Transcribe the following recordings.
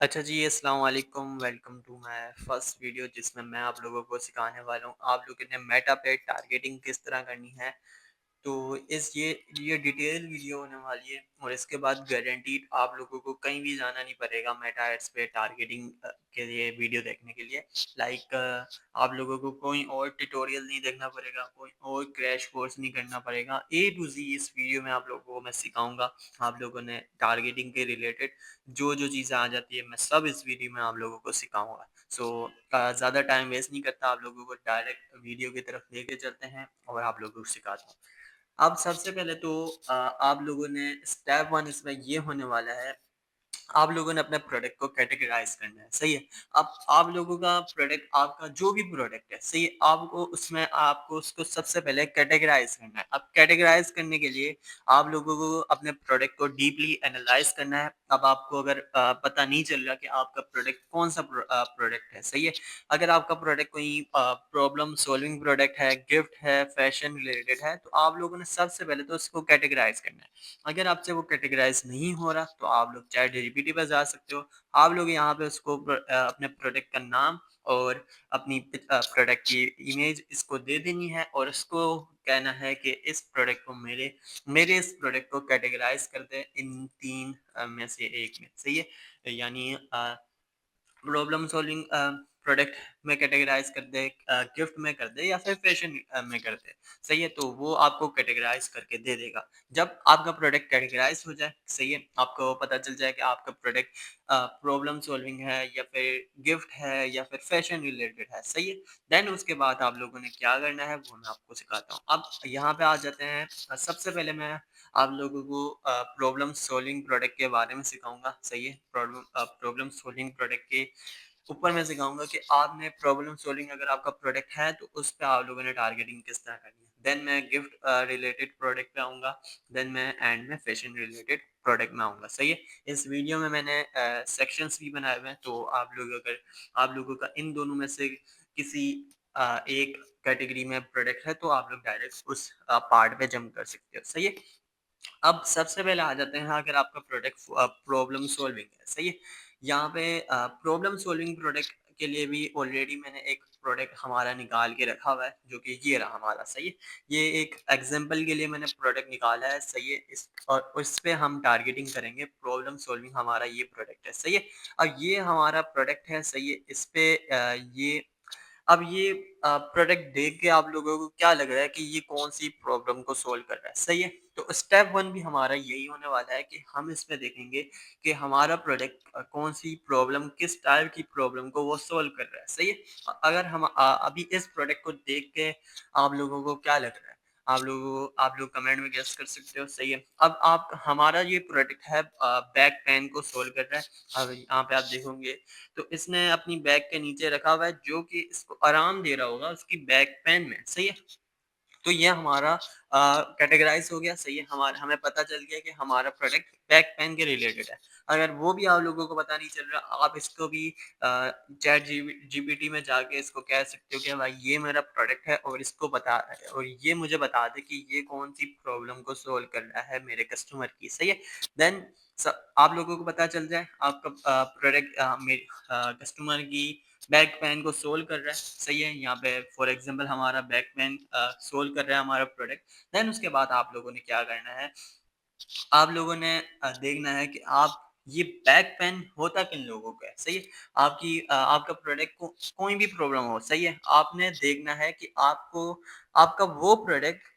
अच्छा जी, अस्सलाम वालेकुम, welcome to my first video जिसमें मैं आप लोगों को सिखाने वाला हूँ, आप लोगों ने मेटा पे टारगेटिंग किस तरह करनी है। तो इस ये डिटेल वीडियो होने वाली है और इसके बाद गारंटीड आप लोगों को कहीं भी जाना नहीं पड़ेगा मेटा एड्स पे टारगेटिंग के लिए वीडियो देखने के लिए। लाइक आप लोगों को कोई और ट्यूटोरियल नहीं देखना पड़ेगा, कोई और क्रैश कोर्स नहीं करना पड़ेगा। ए टू ज़ी इस वीडियो में आप लोगों को मैं सिखाऊँगा। आप लोगों ने टारगेटिंग के रिलेटेड जो चीज़ें आ जाती है मैं सब इस वीडियो में आप लोगों को सिखाऊँगा। सो ज़्यादा टाइम वेस्ट नहीं करता, आप लोगों को डायरेक्ट वीडियो की तरफ लेके चलते हैं और आप लोगों को सिखाता हूँ। अब सबसे पहले तो आप लोगों ने स्टेप 1 इसमें ये होने वाला है, आप लोगों ने अपने प्रोडक्ट को कैटेगराइज़ करना है, सही है? अब आप लोगों का प्रोडक्ट आपका जो भी प्रोडक्ट है, सही है? आपको उसमें आपको उसको सबसे पहले कैटेगराइज़ करना है। अब कैटेगराइज़ करने के लिए आप लोगों को अपने प्रोडक्ट को डीपली एनालाइज़ करना है। अब आपको अगर पता नहीं चल रहा कि आपका प्रोडक्ट कौन-सा प्रोडक्ट है, सही है? अगर आपका प्रोडक्ट कोई प्रॉब्लम सॉल्विंग प्रोडक्ट है, गिफ्ट है, फैशन रिलेटेड है, तो आप लोगों ने सबसे पहले तो उसको कैटेगराइज़ करना है। अगर आपसे वो कैटेगराइज़ नहीं हो रहा, तो आप लोग चैट जीपीटी पे जा सकते हो। आप लोग यहाँ पे उसको अपने प्रोडक्ट का नाम और अपनी प्रोडक्ट की इमेज इसको दे देनी है और उसको कहना है कि इस प्रोडक्ट को मेरे मेरे इस प्रोडक्ट को कैटेगराइज़ कर दे इन 3 में से 1 में, सही है? यानी प्रॉब्लम सॉल्विंग प्रोडक्ट में कैटेगराइज़ कर दे, गिफ्ट में कर दे या फिर फैशन में कर दे, सही है? तो वो आपको कैटेगराइज़ करके दे देगा। जब आपका प्रोडक्ट कैटेगराइज़ हो जाए, सही है? आपको पता चल जाए कि आपका प्रोडक्ट प्रॉब्लम सॉल्विंग है या फिर गिफ्ट है या फिर फैशन रिलेटेड है, सही है? देन उसके बाद आप लोगों ने क्या करना है वो मैं आपको सिखाता हूँ। अब यहाँ पे आ जाते हैं, सबसे पहले मैं आप लोगों को प्रॉब्लम सॉल्विंग प्रोडक्ट के बारे में सिखाऊँगा, सही है? प्रॉब्लम सॉल्विंग प्रोडक्ट के ऊपर मैं सिखाऊँगा कि आपने प्रॉब्लम सॉल्विंग अगर आपका प्रोडक्ट है, तो उस पे आप लोगों ने टारगेटिंग किस तरह करनी है। देन मैं गिफ्ट रिलेटेड प्रोडक्ट पे आऊँगा, देन मैं एंड में फैशन रिलेटेड प्रोडक्ट में आऊँगा, सही है? इस वीडियो में मैंने सेक्शंस भी बनाए हुए हैं, तो आप लोगों का इन दोनों में से किसी एक कैटेगरी में प्रोडक्ट है, तो आप लोग डायरेक्ट उस पार्ट पे जंप कर सकते हो, सही है? अब सबसे पहले आ जाते हैं, अगर आपका प्रोडक्ट प्रॉब्लम सॉल्विंग है, सही है? यहाँ पे प्रॉब्लम सॉल्विंग प्रोडक्ट के लिए भी ऑलरेडी मैंने एक प्रोडक्ट हमारा निकाल के रखा हुआ है, जो कि ये रहा हमारा, सही है? ये एक एग्जांपल के लिए मैंने प्रोडक्ट निकाला है, सही है? इस और उस पे हम टारगेटिंग करेंगे, प्रॉब्लम सॉल्विंग हमारा ये प्रोडक्ट है, सही है? अब ये हमारा प्रोडक्ट है, सही है? इस पे ये अब ये प्रोडक्ट देख के आप लोगों को क्या लग रहा है कि ये कौन-सी प्रॉब्लम को सॉल्व कर रहा है, सही है? तो स्टेप 1 भी हमारा यही होने वाला है कि हम इसमें देखेंगे कि हमारा प्रोडक्ट कौन-सी प्रॉब्लम, किस टाइप की प्रॉब्लम को वो सॉल्व कर रहा है, सही है? अगर हम अभी इस प्रोडक्ट को देख के आप लोगों को क्या लग रहा है? आप लोग कमेंट में गेस कर सकते हो, सही है? अब आप हमारा ये प्रोडक्ट है बैक पेन को सॉल्व कर रहा है। अब यहाँ पे आप देखोगे तो इसने अपनी बैग के नीचे रखा हुआ है, जो कि इसको आराम दे रहा होगा उसकी बैक पेन में, सही है? तो ये हमारा कैटेगराइज़ हो गया, सही है? हमें पता चल गया कि हमारा प्रोडक्ट बैक पेन के रिलेटेड है। अगर वो भी आप लोगों को पता नहीं चल रहा, आप इसको भी चैट जीपीटी में जाके इसको कह सकते हो कि भाई ये मेरा प्रोडक्ट है और इसको बता और ये मुझे बता दे कि ये कौन-सी प्रॉब्लम को सॉल्व कर रहा है मेरे कस्टमर की, सही है? देन स आप लोगों को पता चल जाए आपका प्रोडक्ट कस्टमर की बैक पेन को सोल्व कर रहा है, सही है? यहाँ पे फॉर एग्ज़ाम्पल हमारा बैक पेन सोल्व कर रहा है हमारा प्रोडक्ट। देन उसके बाद आप लोगों ने क्या करना है, आप लोगों ने देखना है कि आप ये बैक पेन होता किन लोगों का है, सही है? आपका प्रोडक्ट को कोई भी प्रॉब्लम हो, सही है? आपने देखना है कि आपका वो प्रोडक्ट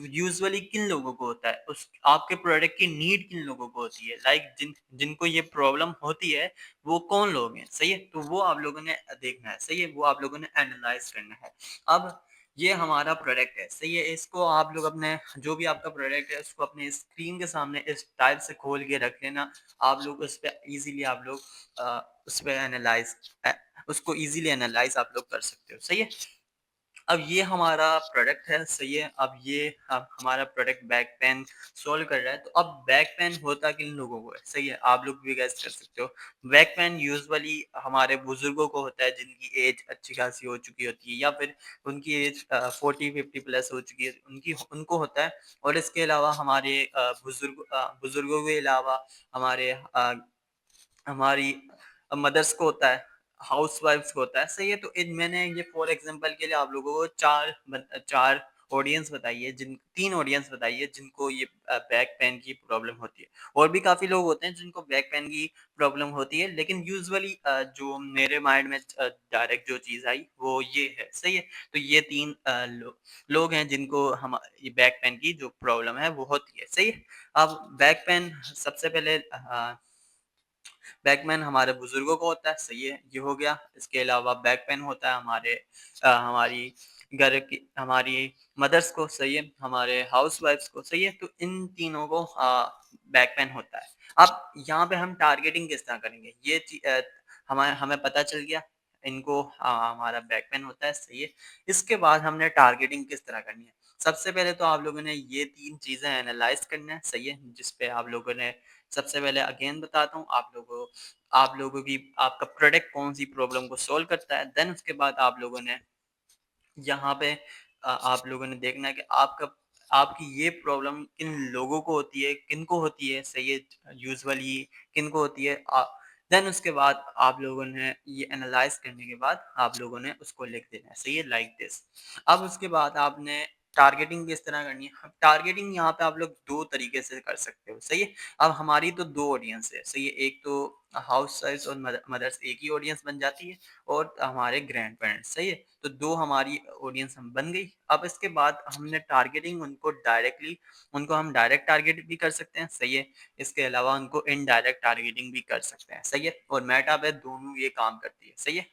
यूजुअली किन लोगों को होता है, उस आपके प्रोडक्ट की नीड किन लोगों को होती है, लाइक जिनको ये प्रॉब्लम होती है, वो कौन लोग हैं, सही है? तो वो आप लोगों ने देखना है, सही है? वो आप लोगों ने एनालाइज़ करना है। अब ये हमारा प्रोडक्ट है, सही है? इसको आप लोग अपने जो भी आपका प्रोडक्ट है, उसको अपने स्क्रीन के सामने इस टाइप से खोल के रख लेना। आप लोग उस पे ईज़िली आप लोग उस पे उसको ईज़िली एनालाइज़ आप लोग कर सकते हो, सही है? अब ये हमारा प्रोडक्ट है, सही है? अब हमारा प्रोडक्ट बैक पेन सॉल्व कर रहा है, तो अब बैक पेन होता किन लोगों को है, सही है? आप लोग भी गेस कर सकते हो। बैक पेन यूजुअली हमारे बुजुर्गों को होता है, जिनकी एज अच्छी खासी हो चुकी होती है या फिर उनकी एज 40-50 प्लस हो चुकी है, उनकी उनको होता है। और इसके अलावा हमारे बुजुर्गों के अलावा हमारे हमारी मदर्स को होता है, हाउसवाइफ्स को होता है, सही है? तो इन मैंने ये फॉर एग्ज़ाम्पल के लिए आप लोगों को 4 ऑडियंस बताई है, जिन 3 ऑडियंस बताई है जिनको ये बैक पेन की प्रॉब्लम होती है। और भी काफ़ी लोग होते हैं जिनको बैक पेन की प्रॉब्लम होती है, लेकिन यूजुअली जो मेरे माइंड में डायरेक्ट जो चीज़ आई वो ये है, सही है? तो ये 3 लोग हैं जिनको ये बैक पेन की जो प्रॉब्लम है वो होती है, सही है? अब बैक पेन सबसे पहले बैक पेन हमारे बुजुर्गों को होता है, सही है, ये हो गया। इसके अलावा बैक पेन होता है हमारी घर की हमारी मदर्स को, सही है, हमारे हाउसवाइफ्स को, सही है। तो इन तीनों को बैक पेन होता है। अब यहाँ पे हम टारगेटिंग किस तरह करेंगे, हमें हमें पता चल गया इनको हमारा बैक पेन होता है, सही है। इसके बाद हमने टारगेटिंग किस तरह करनी है। सबसे पहले तो आप लोगों ने ये 3 चीज़ें एनालाइज़ करना है, सही है, जिस पे आप लोगों ने सबसे पहले अगेन बताता हूँ आप लोगों की आपका प्रोडक्ट कौन-सी प्रॉब्लम को सॉल्व करता है। देन उसके बाद आप लोगों ने यहाँ पे आप लोगों ने देखना है कि आपकी ये प्रॉब्लम किन लोगों को होती है, किनको होती है, सही है, यूजुअली किनको होती है। देन उसके बाद आप लोगों ने ये एनालाइज़ करने के बाद आप लोगों ने उसको लिख देना है, सही है, लाइक दिस। अब उसके बाद आपने टारगेटिंग किस तरह करनी है। अब टारगेटिंग यहाँ पे आप लोग 2 तरीके से कर सकते हो, सही है। अब हमारी तो 2 ऑडियंस है, सही है, एक तो हाउसवाइफ्स और मदर्स एक ही ऑडियंस बन जाती है और हमारे ग्रैंड पेरेंट्स, सही है। तो 2 हमारी ऑडियंस हम बन गई। अब इसके बाद हमने टारगेटिंग उनको हम डायरेक्ट टारगेट भी कर सकते हैं, सही है। इसके अलावा उनको इनडायरेक्ट टारगेटिंग भी कर सकते हैं, सही है। और मेटा पे दोनों ये काम करती है, सही है।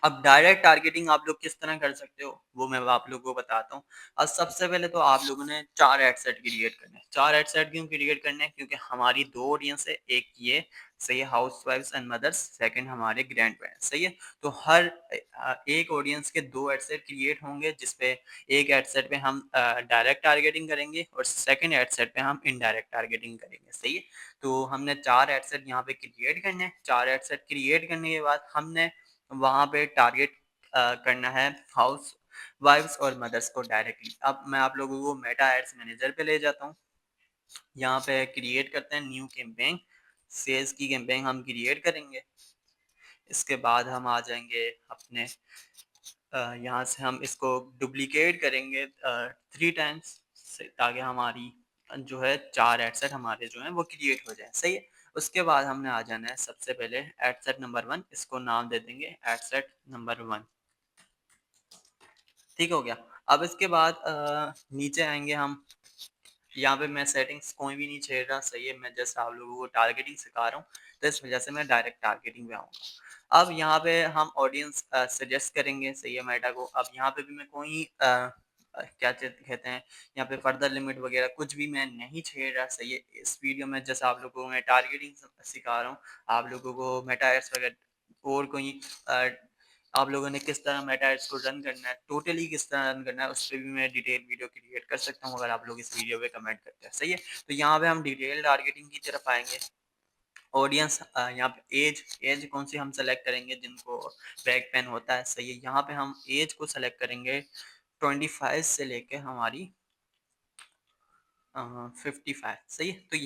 अब डायरेक्ट टारगेटिंग आप लोग किस तरह कर सकते हो, वो मैं आप लोगों को बताता हूँ। अब सबसे पहले तो आप लोगों ने 4 एड सेट क्रिएट करने हैं। 4 एड सेट क्यों क्रिएट करने हैं? क्योंकि हमारी 2 ऑडियंस है, एक ये सही है हाउसवाइफ्स एंड मदर्स, सेकंड हमारे ग्रैंड पेरेंट्स, सही है। तो एक ऑडियंस के 2 एड सेट क्रिएट होंगे, जिसपे एक एड सेट पे हम डायरेक्ट टारगेटिंग करेंगे और सेकंड एड सेट पे हम इनडायरेक्ट टारगेटिंग करेंगे, सही है। तो हमने 4 एड सेट यहाँ पे क्रिएट करने हैं। 4 एड सेट क्रिएट करने के बाद हमने वहाँ पे टारगेट करना है हाउस वाइफ्स और मदर्स को डायरेक्टली। अब मैं आप लोगों को मेटा एड्स मैनेजर पे ले जाता हूँ। यहाँ पे क्रिएट करते हैं न्यू कैंपेन, सेल्स की कैंपेन हम क्रिएट करेंगे। इसके बाद हम आ जाएंगे अपने यहाँ से हम इसको डुप्लीकेट करेंगे 3 टाइम्स ताकि हमारी जो है 4 एडसेट हमारे जो हैं वो क्रिएट हो जाए, सही है। उसके बाद हमने आ जाना है सबसे पहले एडसेट नंबर 1, इसको नाम दे देंगे एडसेट नंबर 1, ठीक हो गया। अब इसके बाद नीचे आएँगे हम, यहाँ पे मैं सेटिंग्स कोई भी नहीं छेड़ रहा, सही है, मैं जस्ट आप लोगों को टारगेटिंग सिखा रहा हूँ, तो इस वजह से मैं डायरेक्ट टारगेटिंग पे आऊँगा। अब यहाँ पे हम ऑडियंस सजेस्ट करेंगे, सही है, मेटा को। अब यहाँ पे भी मैं कोई क्या कहते हैं, यहाँ पे फर्दर लिमिट वगैरह कुछ भी मैं नहीं छेड़ रहा, सही है। इस वीडियो में जस्ट आप लोगों को मैं टारगेटिंग सिखा रहा हूँ, आप लोगों को मेटा एड्स वगैरह और कोई अ, आप लोगों ने किस तरह मेटा एड्स को रन करना है, टोटली किस तरह रन करना है, उस पे भी मैं डिटेल वीडियो क्रिएट कर सकता हूँ अगर आप लोग इस वीडियो पे कमेंट करते हैं, सही है। तो यहाँ पे हम डिटेल टारगेटिंग की तरफ आएंगे। ऑडियंस यहाँ पे एज एज कौन सी हम सेलेक्ट करेंगे जिनको बैक पेन होता है, सही है। यहाँ पे हम एज को सेलेक्ट करेंगे 25 से लेके हमारी 55, सही है। तो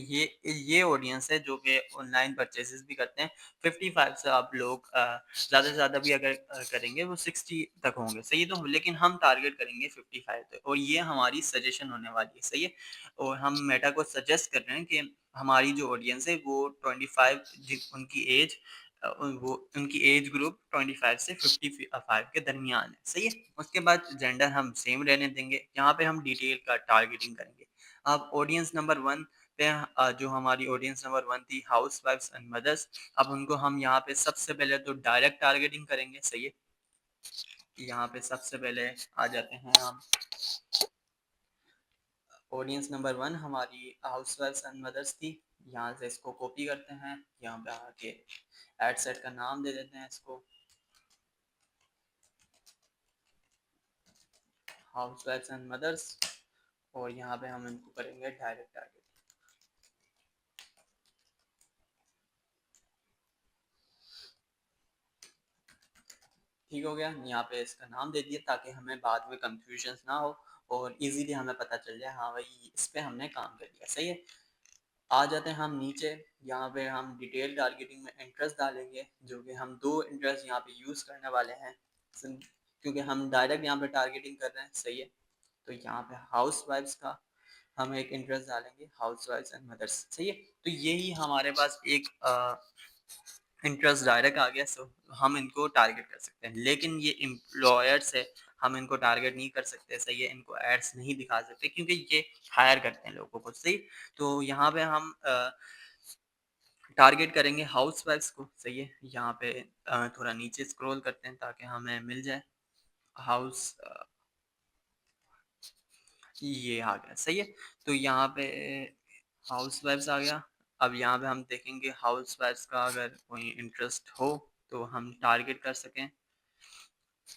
ये ऑडियंस है जो कि ऑनलाइन परचेसेस भी करते हैं। 55 से आप लोग ज़्यादा से ज़्यादा भी अगर करेंगे वो 60 तक होंगे, सही है। तो लेकिन हम टारगेट करेंगे 55 तक और ये हमारी सजेशन होने वाली है, सही है। और हम मेटा को सजेस्ट कर रहे हैं कि हमारी जो ऑडियंस है वो 25 उनकी एज वो उनकी एज ग्रुप 25 से 55 के दरमियान है, सही है। उसके बाद जेंडर हम सेम रहने देंगे। यहाँ पे हम डिटेल का टारगेटिंग करेंगे। अब ऑडियंस नंबर 1 पे जो हमारी ऑडियंस नंबर 1 थी हाउसवाइफ्स एंड मदर्स, अब उनको हम यहाँ पे सबसे पहले तो डायरेक्ट टारगेटिंग करेंगे, सही है। यहाँ पे सबसे पहले आ जाते हैं हम, ऑडियंस नंबर 1 हमारी हाउसवाइफ्स एंड मदर्स थी। यहाँ से इसको कॉपी करते हैं, यहाँ पे आके एड सेट का नाम दे देते हैं इसको हाउसवाइफ्स एंड मदर्स और यहाँ पे हम इनको करेंगे डायरेक्ट टारगेट, ठीक हो गया। यहाँ पे इसका नाम दे दिया ताकि हमें बाद में कंफ्यूजन ना हो और इजीली हमें पता चल जाए हाँ भाई इस पे हमने काम कर लिया, सही है। आ जाते हैं हम नीचे, यहाँ पे हम डिटेल टारगेटिंग में इंटरेस्ट डालेंगे, जो कि हम 2 इंटरेस्ट यहाँ पे यूज़ करने वाले हैं। सिम क्योंकि हम डायरेक्ट यहाँ पे टारगेटिंग कर रहे हैं, सही है। तो यहाँ पे हाउसवाइफ्स का हम एक इंटरेस्ट डालेंगे, हाउसवाइफ्स एंड मदर्स, सही है। तो यही हमारे पास एक इंटरेस्ट डायरेक्ट आ गया, सो हम इनको टारगेट कर सकते हैं। लेकिन ये एम्प्लॉयर्स है, हम इनको टारगेट नहीं कर सकते, सही है। इनको एड्स नहीं दिखा सकते क्योंकि ये हायर करते हैं लोगों को, सही। तो यहाँ पे हम टारगेट करेंगे हाउसवाइफ्स को, सही है। यहाँ पे थोड़ा नीचे स्क्रॉल करते हैं ताकि हमें मिल जाए हाउस, ये आ गया, सही है। तो यहाँ पे हाउसवाइफ्स आ गया। अब यहाँ पे हम देखेंगे हाउसवाइफ्स का अगर कोई इंटरेस्ट हो तो हम टारगेट कर सकें।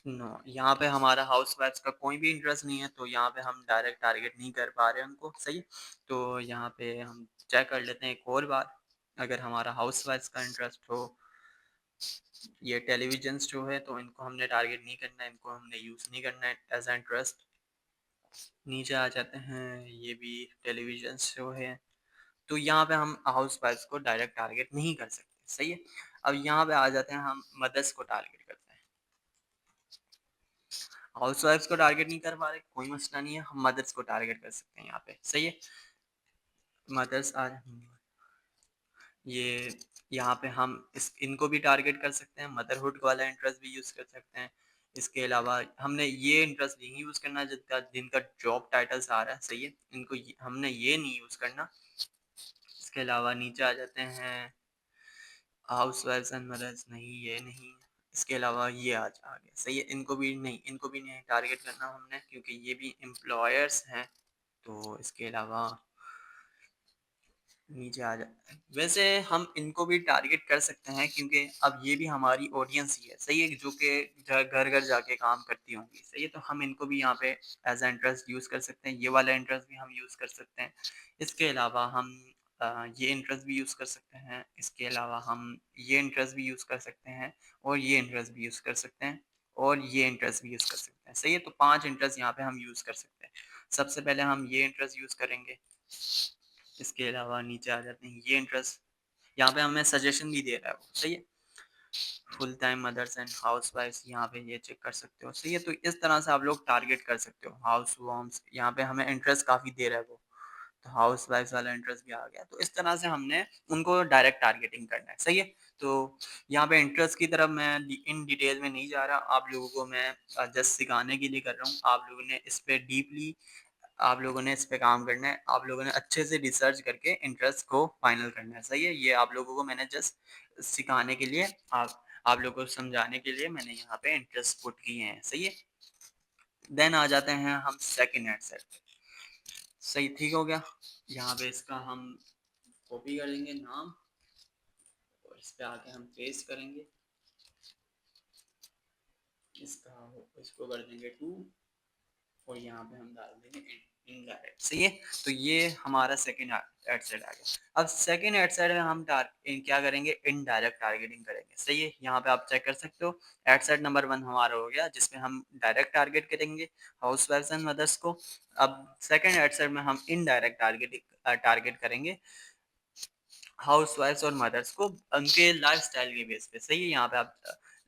नो, यहाँ पे हमारा हाउसवाइफ्स का कोई भी इंटरेस्ट नहीं है, तो यहाँ पे हम डायरेक्ट टारगेट नहीं कर पा रहे हैं उनको, सही है। तो यहाँ पे हम चेक कर लेते हैं एक और बार, अगर हमारा हाउसवाइफ्स का इंटरेस्ट हो। ये टेलीविजन शो है तो इनको हमने टारगेट नहीं करना है, इनको हमने यूज़ नहीं करना है एज इंटरेस्ट। नीचे आ जाते हैं, ये भी टेलीविजन शो है, तो यहाँ पे हम हाउसवाइफ्स को डायरेक्ट टारगेट नहीं कर सकते, सही है। अब यहाँ पे आ जाते हैं, हम मदर्स को टारगेट करते हैं। हाउसवाइफ्स को टारगेट नहीं कर पा रहे, कोई मसला नहीं है, हम मदर्स को टारगेट कर सकते हैं यहाँ पे, सही है। मदर्स आ, ये यहाँ पे हम इनको भी टारगेट कर सकते हैं, मदरहुड वाला इंटरेस्ट भी यूज़ कर सकते हैं। इसके अलावा हमने ये इंटरेस्ट नहीं यूज़ करना जिनका जिनका जॉब टाइटल्स आ रहा है, सही है। इनको हमने ये नहीं यूज़ करना। इसके अलावा नीचे आ जाते हैं, हाउसवाइफ्स एंड मदर्स, नहीं ये नहीं। इसके अलावा ये आ गया, सही है। इनको भी नहीं टारगेट करना हमने, क्योंकि ये भी एम्प्लॉयर्स हैं। तो इसके अलावा नीचे आ जाते हैं। वैसे हम इनको भी टारगेट कर सकते हैं क्योंकि अब ये भी हमारी ऑडियंस ही है, सही है, जो कि घर घर जाके काम करती होंगी, सही है। तो हम इनको भी यहाँ पे एज ए इंटरेस्ट यूज़ कर सकते हैं, ये वाला इंटरेस्ट भी हम यूज़ कर सकते हैं। इसके अलावा हम ये इंटरेस्ट भी यूज़ कर सकते हैं। इसके अलावा हम ये इंटरेस्ट भी यूज़ कर सकते हैं, और ये इंटरेस्ट भी यूज़ कर सकते हैं, और ये इंटरेस्ट भी यूज़ कर सकते हैं, सही है। तो 5 इंटरेस्ट यहाँ पे हम यूज़ कर सकते हैं। सबसे पहले हम ये इंटरेस्ट यूज़ करेंगे। इसके अलावा नीचे आ जाते हैं, ये इंटरेस्ट यहाँ पे हमें सजेशन भी दे रहा है वो, सही है। फुल टाइम मदर्स एंड हाउसवाइफ्स, यहाँ पे ये चेक कर सकते हो, सही है। तो इस तरह से आप लोग टारगेट कर सकते हो। हाउस वॉर्म्स, यहाँ पे हमें इंटरेस्ट काफ़ी दे रहा है वो, तो हाउस वाइफ्स वाला इंटरेस्ट भी आ गया। तो इस तरह से हमने उनको डायरेक्ट टारगेटिंग करना है, सही है। तो यहाँ पे इंटरेस्ट की तरफ मैं इन डिटेल में नहीं जा रहा, आप लोगों को मैं जस्ट सिखाने के लिए कर रहा हूँ। आप लोगों ने इस पे डीपली, आप लोगों ने इस पे काम करना है। आप लोगों ने अच्छे से रिसर्च करके इंटरेस्ट को फाइनल करना है, सही है। ये आप लोगों को मैंने जस्ट सिखाने के लिए, आप लोगों को समझाने के लिए मैंने यहाँ पे इंटरेस्ट पुट किए हैं, सही है। देन आ जाते हैं हम सेकंड एड सेट पे, सही, ठीक हो गया। यहाँ पे इसका हम कॉपी कर लेंगे नाम, और इस पे आके हम पेस्ट करेंगे। इसको कर देंगे 2, और यहाँ पे हम डाल देंगे इनडायरेक्ट, सही है। तो ये हमारा सेकंड एड सेट आ गया। अब सेकंड एड सेट में हम क्या करेंगे, इनडायरेक्ट टारगेटिंग करेंगे, सही है। यहाँ पे आप चेक कर सकते हो, एड सेट नंबर 1 हमारा हो गया, जिसमें हम डायरेक्ट टारगेट करेंगे हाउस वाइफ्स एंड मदर्स को। अब सेकंड एड सेट में हम इनडायरेक्ट टारगेट करेंगे हाउस वाइफ्स और मदर्स को, उनके लाइफस्टाइल के बेस पे, सही है। यहाँ पे आप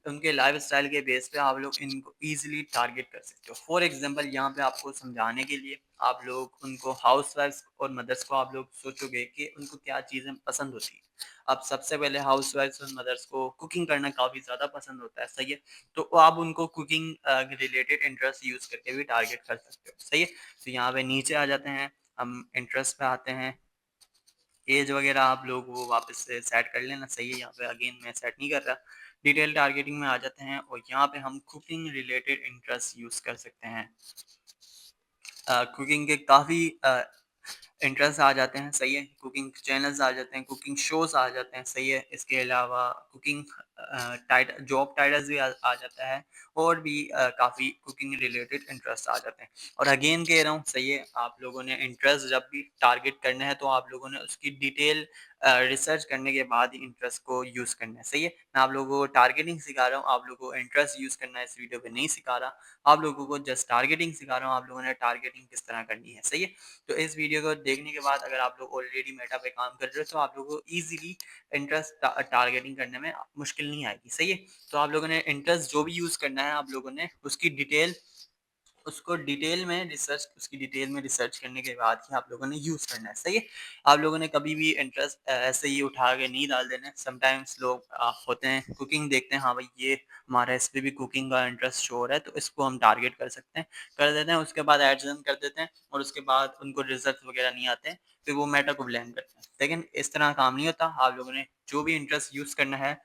उनके लाइफस्टाइल के बेस पे आप लोग इनको इजीली टारगेट कर सकते हो। फॉर एग्जांपल, यहाँ पे आपको समझाने के लिए, आप लोग उनको हाउस वाइफ्स और मदर्स को आप लोग सोचोगे कि उनको क्या चीज़ें पसंद होती हैं। अब सबसे पहले हाउस वाइफ्स और मदर्स को कुकिंग करना काफ़ी ज़्यादा पसंद होता है, सही है। तो आप उनको कुकिंग रिलेटेड इंटरेस्ट यूज़ करके भी टारगेट कर सकते हो, सही है। तो यहाँ पे नीचे आ जाते हैं, हम इंटरेस्ट पे आते हैं। एज वगैरह आप लोग वो वापस से सेट कर लेना, सही है। यहाँ पे अगेन मैं सेट नहीं कर रहा। डिटेल टारगेटिंग में आ जाते हैं, और यहाँ पे हम कुकिंग रिलेटेड इंटरेस्ट यूज़ कर सकते हैं। कुकिंग के काफ़ी इंटरेस्ट आ जाते हैं, सही है। कुकिंग चैनल्स आ जाते हैं, कुकिंग शोज आ जाते हैं, सही है। इसके अलावा कुकिंग जॉब टाइटल्स भी आ जाता है, और भी काफ़ी कुकिंग रिलेटेड इंटरेस्ट आ जाते हैं। और अगेन कह रहा हूँ, सही है, आप लोगों ने इंटरेस्ट जब भी टारगेट करना है तो आप लोगों ने उसकी डिटेल रिसर्च करने के बाद ही इंटरेस्ट को यूज़ करना है, सही है। मैं आप लोगों को टारगेटिंग सिखा रहा हूँ, आप लोगों को इंटरेस्ट यूज़ करना है इस वीडियो पे नहीं सिखा रहा। आप लोगों को जस्ट टारगेटिंग सिखा रहा हूँ, आप लोगों ने टारगेटिंग किस तरह करनी है, सही है। तो इस वीडियो को देखने के बाद अगर आप लोग ऑलरेडी मेटा पे काम कर रहे हो तो आप लोगों को ईज़िली इंटरेस्ट टारगेटिंग करने में मुश्किल नहीं आएगी, सही है? तो आप लोगों ने इंटरेस्ट जो भी यूज़ करना है आप लोगों ने उसकी डिटेल में रिसर्च करने के बाद ही आप लोगों ने यूज़ करना है, सही है? आप लोगों ने कभी भी इंटरेस्ट ऐसे ही उठा के नहीं डाल देना है। समटाइम्स लोग होते हैं कुकिंग देखते हैं, हाँ भाई ये हमारा इस पे भी कुकिंग का इंटरेस्ट शो हो रहा है तो इसको हम टारगेट कर सकते हैं, कर देते हैं, उसके बाद एड्स रन कर देते हैं और उसके बाद उनको रिजल्ट्स वगैरह नहीं आते हैं, फिर वो मेटा को ब्लेम करते हैं। लेकिन इस तरह काम नहीं होता, आप लोगों ने जो भी इंटरेस्ट यूज़ करना है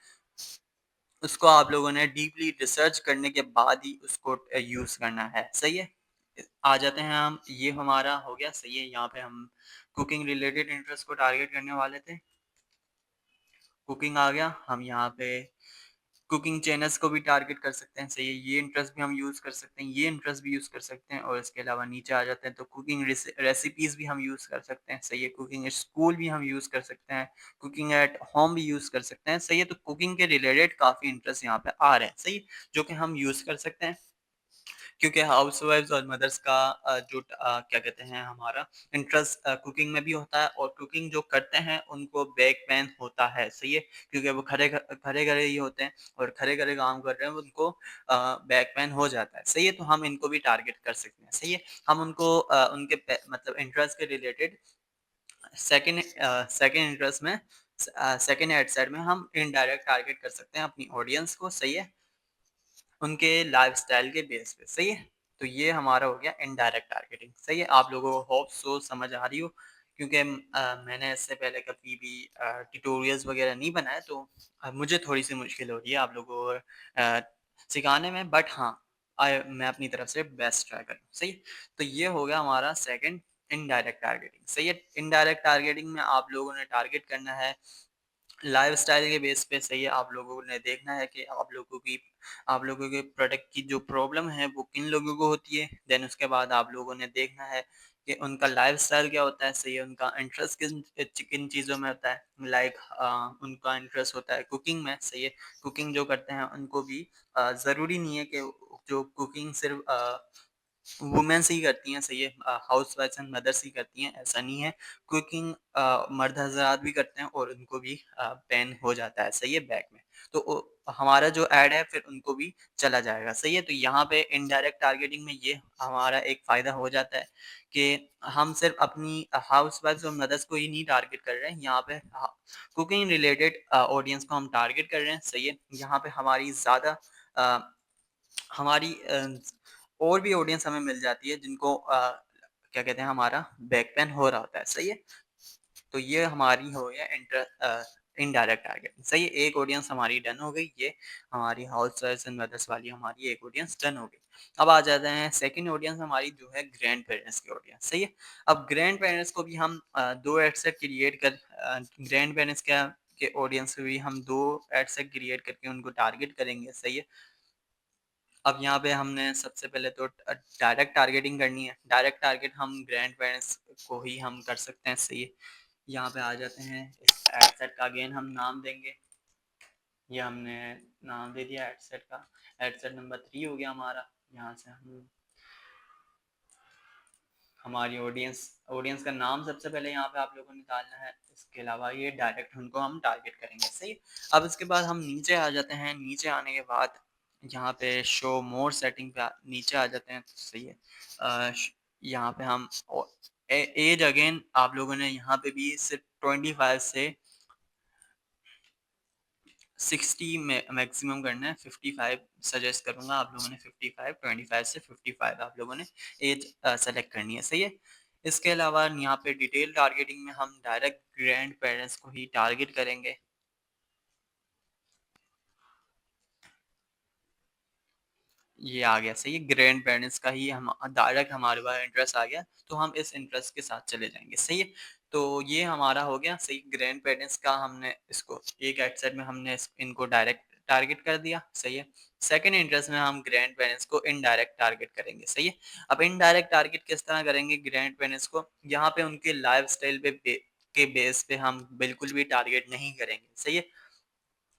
उसको आप लोगों ने डीपली रिसर्च करने के बाद ही उसको यूज़ करना है, सही है? आ जाते हैं हम, ये हमारा हो गया, सही है? यहाँ पे हम कुकिंग रिलेटेड इंटरेस्ट को टारगेट करने वाले थे। कुकिंग आ गया, हम यहाँ पे कुकिंग चैनल्स को भी टारगेट कर सकते हैं, सही है? ये इंटरेस्ट भी हम यूज़ कर सकते हैं, ये इंटरेस्ट भी यूज़ कर सकते हैं और इसके अलावा नीचे आ जाते हैं तो कुकिंग रेसिपीज़ भी हम यूज़ कर सकते हैं, सही है? कुकिंग स्कूल भी हम यूज़ कर सकते हैं, कुकिंग एट होम भी यूज़ कर सकते हैं, सही है? तो कुकिंग के रिलेटेड काफ़ी इंटरेस्ट यहाँ पे आ रहे हैं, सही है? जो कि हम यूज़ कर सकते हैं। क्योंकि हाउसवाइफ्स और मदर्स का क्या कहते हैं हमारा इंटरेस्ट कुकिंग में भी होता है और कुकिंग जो करते हैं उनको बैक पेन होता है, सही है? क्योंकि वो खड़े-खड़े ही होते हैं और खड़े-खड़े काम कर रहे हैं, उनको बैक पेन हो जाता है, सही है? तो हम इनको भी टारगेट कर सकते हैं, सही है? हम उनको उनके मतलब इंटरेस्ट के रिलेटेड सेकंड इंटरेस्ट में सेकंड एड साइड में हम इनडायरेक्ट टारगेट कर सकते हैं अपनी ऑडियंस को, सही है? उनके लाइफ़स्टाइल के बेस पे, सही है? तो ये हमारा हो गया इनडायरेक्ट टारगेटिंग, सही है? आप लोगों को होप सो समझ आ रही हो क्योंकि मैंने इससे पहले कभी भी ट्यूटोरियल्स वगैरह नहीं बनाए तो मुझे थोड़ी-सी मुश्किल हो रही है आप लोगों को सिखाने में बट हाँ, मैं अपनी तरफ से बेस्ट ट्राई करूँ, सही है? तो ये हो गया हमारा सेकंड इनडायरेक्ट टारगेटिंग, सही है? इनडायरेक्ट टारगेटिंग में आप लोगों ने टारगेट करना है लाइफ़स्टाइल के बेस पे, सही है? आप लोगों ने देखना है कि आप लोगों के प्रोडक्ट की जो प्रॉब्लम है वो किन लोगों को होती है। देन उसके बाद आप लोगों ने देखना है कि उनका लाइफ़स्टाइल क्या होता है, सही है? उनका इंटरेस्ट किन चीज़ों में होता है। लाइक उनका इंटरेस्ट होता है कुकिंग में, सही है? कुकिंग जो करते हैं उनको भी ज़रूरी नहीं है कि जो कुकिंग सिर्फ़ वुमेन्स ही करती हैं, सही है? हाउसवाइफ्स एंड मदर्स ही करती हैं, ऐसा नहीं है। कुकिंग मर्द हज़रात भी करते हैं और उनको भी पेन हो जाता है, सही है? बैक में। तो हमारा जो ऐड है फिर उनको भी चला जाएगा, सही है? तो यहाँ पे इनडायरेक्ट टारगेटिंग में ये हमारा एक फ़ायदा हो जाता है कि हम सिर्फ़ अपनी हाउसवाइफ्स और मदर्स को ही नहीं टारगेट कर रहे हैं, यहाँ पे कुकिंग रिलेटेड ऑडियंस को हम टारगेट कर रहे हैं, सही है? यहाँ पे हमारी ज़्यादा अ, हमारी और भी ऑडियंस हमें मिल जाती है जिनको क्या कहते हैं हमारा बैक पेन हो रहा होता है, सही है? तो ये हमारी हो गया इनडायरेक्ट टारगेटिंग, सही है? एक ऑडियंस हमारी डन हो गई, ये हमारी हाउसवाइफ्स एंड मदर्स वाली हमारी एक ऑडियंस डन हो गई। अब आ जाते हैं सेकंड ऑडियंस हमारी जो है ग्रैंड पेरेंट्स की ऑडियंस, सही है? अब ग्रैंड पेरेंट्स को भी हम 2 एड सेट क्रिएट कर ग्रैंड पेरेंट्स क्या के ऑडियंस को भी हम 2 एड सेट क्रिएट करके उनको टारगेट करेंगे, सही है? अब यहाँ पे हमने सबसे पहले तो डायरेक्ट टारगेटिंग करनी है। डायरेक्ट टारगेट हम ग्रैंड पेरेंट्स को ही हम कर सकते हैं, सही है। यहाँ पे आ जाते हैं, इस एड सेट का अगेन हम नाम देंगे। ये हमने नाम दे दिया एड सेट का। एड सेट नंबर 3 हो गया हमारा। यहाँ से हम हमारी ऑडियंस ऑडियंस का नाम सबसे पहले यहाँ पे आप लोगों ने डालना है। इसके अलावा ये डायरेक्ट उनको हम टारगेट करेंगे, सही है। अब इसके बाद हम नीचे आ जाते हैं। नीचे आने के बाद यहाँ पे शो मोर सेटिंग पे नीचे आ जाते हैं, तो सही है। यहाँ पे हम एज अगेन आप लोगों ने यहाँ पे भी सिर्फ 25 से 60 मैक्सिमम करना है। 55 सजेस्ट करूंगा आप लोगों ने। 55 25 से 55 आप लोगों ने एज सेलेक्ट करनी है, सही है। इसके अलावा यहाँ पे डिटेल टारगेटिंग में हम डायरेक्ट ग्रैंड पेरेंट्स को ही टारगेट करेंगे। ये आ गया, सही है। ग्रैंड पेरेंट्स का ही हम डायरेक्ट हमारे पास इंटरेस्ट आ गया तो हम इस इंटरेस्ट के साथ चले जाएंगे, सही है। तो ये हमारा हो गया, सही। ग्रैंड पेरेंट्स का हमने इसको एक एडसेट में हमने इनको डायरेक्ट टारगेट कर दिया, सही है। सेकंड इंटरेस्ट में हम ग्रैंड पेरेंट्स को इनडायरेक्ट टारगेट करेंगे, सही है। अब इनडायरेक्ट टारगेट किस तरह करेंगे ग्रैंड पेरेंट्स को? यहाँ पे उनके लाइफ स्टाइल के बेस पे हम बिल्कुल भी टारगेट नहीं करेंगे, सही है।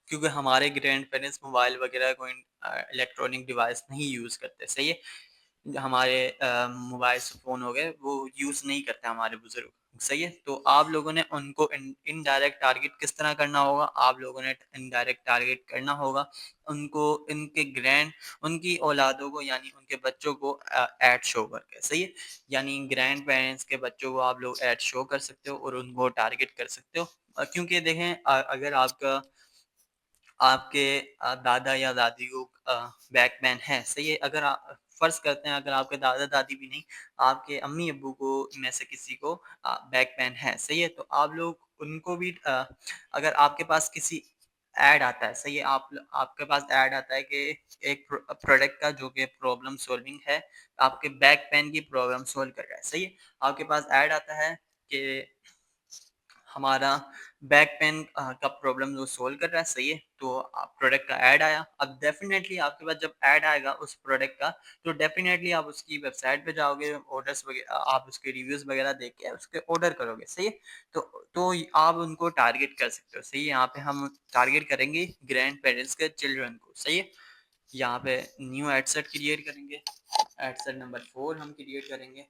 क्योंकि हमारे ग्रैंड पेरेंट्स मोबाइल वगैरह कोई इलेक्ट्रॉनिक डिवाइस नहीं यूज़ करते, सही है। हमारे मोबाइल फ़ोन हो गए वो यूज़ नहीं करते हमारे बुज़ुर्ग। सही है? तो आप लोगों ने उनको इनडायरेक्ट टारगेट किस तरह करना होगा? आप लोगों ने इनडायरेक्ट टारगेट करना होगा उनको, उनके उनकी औलादों को, यानी उनके बच्चों को ऐड शो करके, सही है? यानी ग्रैंड पेरेंट्स के बच्चों को आप लोग ऐड शो कर सकते हो और उनको टारगेट कर सकते हो। क्योंकि देखें, अगर आपका आपके दादा या दादी को बैक पेन है, सही है? अगर फ़र्ज़ करते हैं अगर आपके दादा-दादी भी नहीं, आपके अम्मी-अब्बू को में से किसी को बैक पेन है, सही है? तो आप लोग उनको भी अगर आपके पास किसी ऐड आता है, सही है? आपके पास ऐड आता है कि एक प्रोडक्ट का जो कि प्रॉब्लम सॉल्विंग है, आपके बैक पेन की प्रॉब्लम सॉल्व कर रहा है, सही है? आपके पास ऐड आता है कि हमारा बैक पेन का प्रॉब्लम जो सॉल्व कर रहा है, सही है? तो प्रोडक्ट का ऐड आया, अब डेफ़िनेटली आपके पास जब ऐड आएगा उस प्रोडक्ट का, तो डेफ़िनेटली आप उसकी वेबसाइट पे जाओगे, आप उसके रिव्यूज़ वगैरह देख के उसके ऑर्डर करोगे, सही है? आप उनको टारगेट कर सकते हो, सही है? यहाँ पे हम टारगेट करेंगे ग्रैंड पेरेंट्स के चिल्ड्रन को, सही है? यहाँ पे न्यू एड सेट क्रिएट करेंगे, एड सेट नंबर 4 हम क्रिएट करेंगे।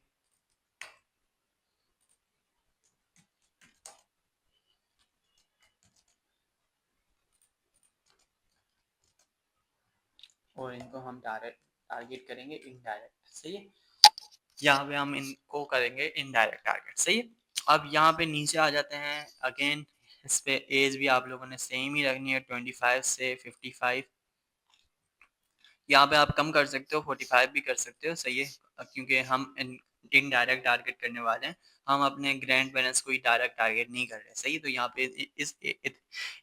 और इनको हम टारगेट करेंगे इनडायरेक्ट, सही है? यहाँ पे हम इनको करेंगे इनडायरेक्ट टारगेट, सही है? अब यहाँ पे नीचे आ जाते हैं अगेन, इस पे एज भी आप लोगों ने सेम ही रखनी है 25 से 55। यहाँ पे आप कम कर सकते हो, 45 भी कर सकते हो, सही है? क्योंकि हम इनडायरेक्ट टारगेट करने वाले हैं, हम अपने ग्रैंड पेरेंट्स को ही डायरेक्ट टारगेट नहीं कर रहे, सही है? तो यहाँ पे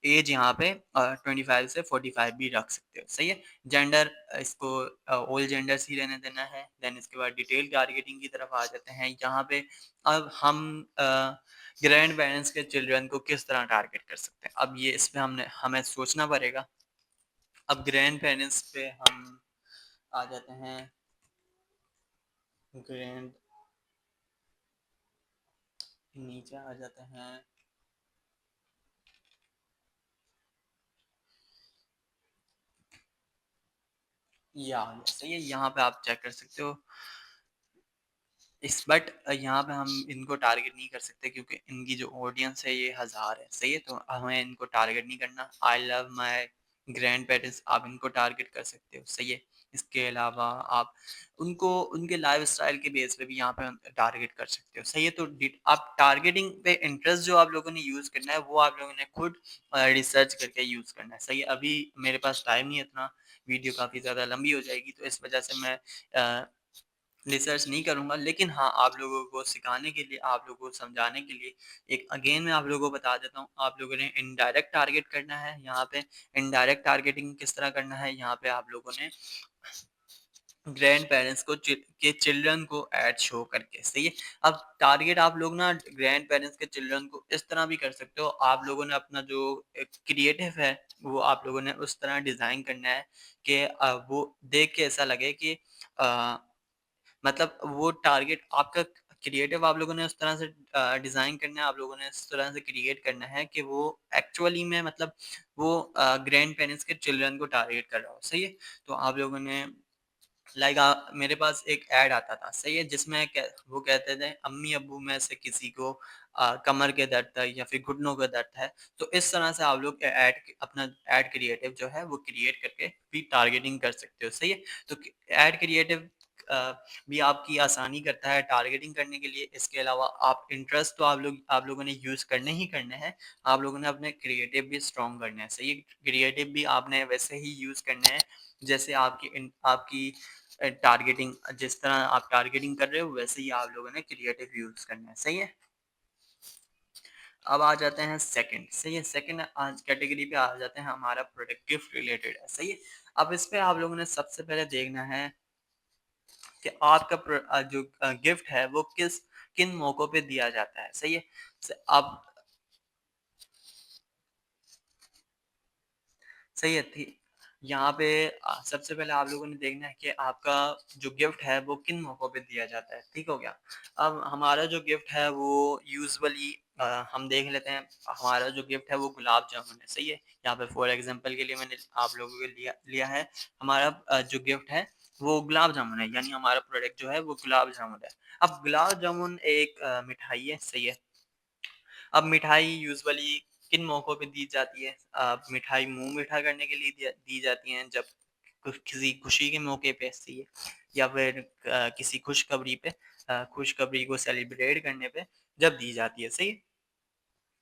एज यहाँ पे 25 से 45 भी रख सकते हो, सही है? जेंडर इसको ऑल जेंडर्स ही रहने देना है। देन इसके बाद डिटेल टारगेटिंग की तरफ आ जाते हैं। यहाँ पे अब हम ग्रैंड पेरेंट्स के चिल्ड्रन को किस तरह टारगेट कर सकते हैं? अब ये इसमें हमने हमें सोचना पड़ेगा। अब ग्रैंड पेरेंट्स पे हम आ जाते हैं, ग्रैंड नीचे आ जाते हैं, या सही है, यहाँ पे आप चेक कर सकते हो इस, बट यहाँ पे हम इनको टारगेट नहीं कर सकते क्योंकि इनकी जो ऑडियंस है ये 1000 है, सही है? तो हमें इनको टारगेट नहीं करना। I love my grand parents, आप इनको टारगेट कर सकते हो, सही है? इसके अलावा आप उनको उनके लाइफ़स्टाइल के बेस पे भी यहाँ पे टारगेट कर सकते हो, सही है? तो आप टारगेटिंग पे इंटरेस्ट जो आप लोगों ने यूज़ करना है वो आप लोगों ने खुद रिसर्च करके यूज़ करना है, सही है? अभी मेरे पास टाइम नहीं है इतना, वीडियो काफ़ी ज़्यादा लंबी हो जाएगी, तो इस वजह से मैं अ, रिसर्च नहीं करूँगा, लेकिन हाँ, आप लोगों को सिखाने के लिए, आप लोगों को समझाने के लिए एक अगेन मैं आप लोगों को बता देता हूँ, आप लोगों ने इनडायरेक्ट टारगेट करना है यहाँ पे। इनडायरेक्ट टारगेटिंग किस तरह करना है, यहाँ पे आप लोगों ने ग्रैंड पेरेंट्स को के चिल्ड्रन को ऐड शो करके, सही है? अब टारगेट आप लोग ना ग्रैंड पेरेंट्स के चिल्ड्रन को इस तरह भी कर सकते हो, आप लोगों ने अपना जो क्रिएटिव है, वो आप लोगों ने उस तरह डिज़ाइन करना है कि वो देख के ऐसा लगे कि अ मतलब वो टारगेट आपका क्रिएटिव आप लोगों ने उस तरह से डिज़ाइन करना है, आप लोगों ने इस तरह से क्रिएट करना है कि वो एक्चुअली में मतलब वो ग्रैंड पेरेंट्स के चिल्ड्रन को टारगेट कर रहा हो, सही है? तो आप लोगों ने लाइक मेरे पास एक ऐड आता था, सही है? जिसमें वो कहते थे अम्मी-अब्बू में से किसी को कमर के दर्द है या फिर घुटनों का दर्द है, तो इस तरह से आप लोग अपना ऐड क्रिएटिव जो है वो क्रिएट करके भी टारगेटिंग कर सकते हो, सही है? तो ऐड क्रिएटिव भी आपकी आसानी करता है टारगेटिंग करने के लिए। इसके अलावा आप इंटरेस्ट तो आप लोगों ने यूज़ करने ही करने हैं, आप लोगों ने अपने क्रिएटिव भी स्ट्रॉन्ग करने हैं, सही है? क्रिएटिव भी आपने वैसे ही यूज़ करने हैं जैसे आपकी टारगेटिंग, जिस तरह आप टारगेटिंग कर रहे हो वैसे ही आप लोगों ने क्रिएटिव यूज़ करना है, सही है? अब आ जाते हैं सेकंड, सही है? सेकंड आज कैटेगरी पे आ जाते हैं, हमारा प्रोडक्ट गिफ्ट रिलेटेड है, सही है? अब इस पे आप लोगों ने सबसे पहले देखना है कि आपका जो गिफ्ट है वो किन मौकों पे दिया जाता है, सही है? अब सही है थी। यहाँ पे सबसे पहले आप लोगों ने देखना है कि आपका जो गिफ्ट है वो किन मौकों पे दिया जाता है, ठीक हो गया? अब हमारा जो गिफ्ट है वो यूजुअली हम देख लेते हैं, हमारा जो गिफ्ट है वो गुलाब जामुन है, सही है? यहाँ पे फॉर एग्ज़ाम्पल के लिए मैंने आप लोगों के लिया लिया है, हमारा जो गिफ्ट है वो गुलाब जामुन है, यानी हमारा प्रोडक्ट जो है वो गुलाब जामुन है। अब गुलाब जामुन एक मिठाई है, सही है? अब मिठाई यूजुअली किन मौकों पे दी जाती है? मिठाई मुँह मीठा करने के लिए दी दी जाती हैं जब किसी खुशी के मौके पे सही है या फिर किसी खुशखबरी पे खुशखबरी को सेलिब्रेट करने पे जब दी जाती है, सही है?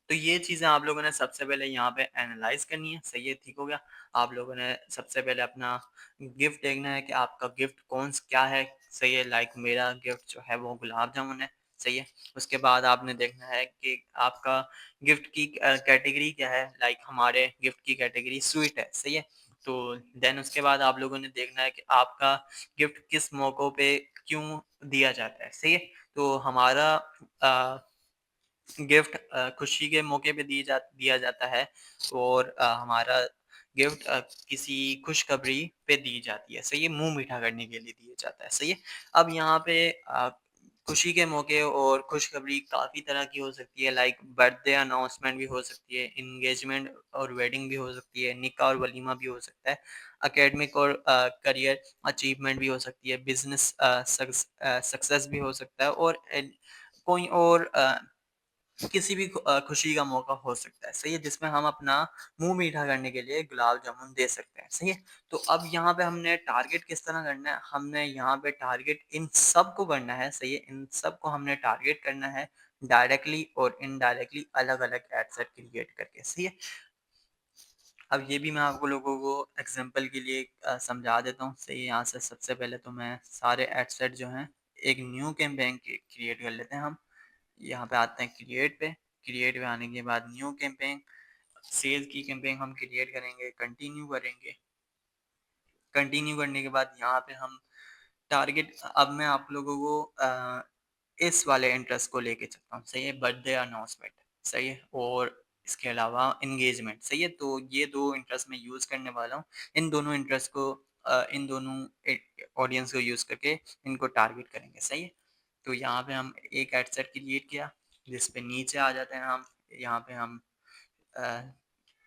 तो ये चीज़ें आप लोगों ने सबसे पहले यहाँ पे एनालाइज़ करनी है, सही है, ठीक हो गया। आप लोगों ने सबसे पहले अपना गिफ्ट देखना है कि आपका गिफ्ट क्या है, सही है, लाइक मेरा गिफ्ट जो है वो गुलाब जामुन है, सही है। उसके बाद आपने देखना है कि आपका गिफ्ट की कैटेगरी क्या है, लाइक हमारे गिफ्ट की कैटेगरी स्वीट है, सही है। तो देन उसके बाद आप लोगों ने देखना है कि आपका गिफ्ट किस मौकों पे क्यों दिया जाता है, सही है। तो हमारा अ गिफ्ट खुशी के मौके पे दिया जाता है और हमारा गिफ्ट किसी खुशखबरी पे दी जाती है, सही है, मुँह मीठा करने के लिए दिया जाता है, सही है। अब यहाँ पे खुशी के मौके और खुशखबरी काफ़ी तरह की हो सकती है, लाइक बर्थडे अनाउंसमेंट भी हो सकती है, एंगेजमेंट और वेडिंग भी हो सकती है, निकाह और वलीमा भी हो सकता है, एकेडमिक और करियर अचीवमेंट भी हो सकती है, बिज़नेस सक्सेस भी हो सकता है और कोई और किसी भी खुशी का मौका हो सकता है, सही है? जिसमें हम अपना मुँह मीठा करने के लिए गुलाब जामुन दे सकते हैं, सही है? तो अब यहाँ पे हमने टारगेट किस तरह करना है, हमने यहाँ पे टारगेट इन सब को करना है, सही है? इन सब को हमने टारगेट करना है डायरेक्टली और इनडायरेक्टली अलग-अलग एड सेट क्रिएट करके, सही है? अब ये भी मैं आपको लोगों को एग्ज़ाम्पल के लिए समझा देता हूँ, सही है? यहाँ से सबसे पहले तो मैं सारे एड सेट जो हैं, एक न्यू कैम्पेन क्रिएट कर लेते हैं हम। यहाँ पे आते हैं क्रिएट पे आने के बाद न्यू कैंपेन सेल्स की कैंपेन हम क्रिएट करेंगे, कंटिन्यू करने के बाद यहाँ पे हम टारगेट अब मैं आप लोगों को इस वाले इंटरेस्ट को लेके चलता हूँ, सही है? बर्थडे अनाउंसमेंट, सही है? और इसके अलावा एंगेजमेंट, सही है? तो ये 2 इंटरेस्ट मैं यूज़ करने वाला हूँ। इन दोनों इंटरेस्ट को इन दोनों ए ऑडियंस को यूज़ करके इनको टारगेट करेंगे, सही है? तो यहाँ पे हम एक एड सेट क्रिएट किया, जिस पे नीचे आ जाते हैं हम, यहाँ पे हम अ,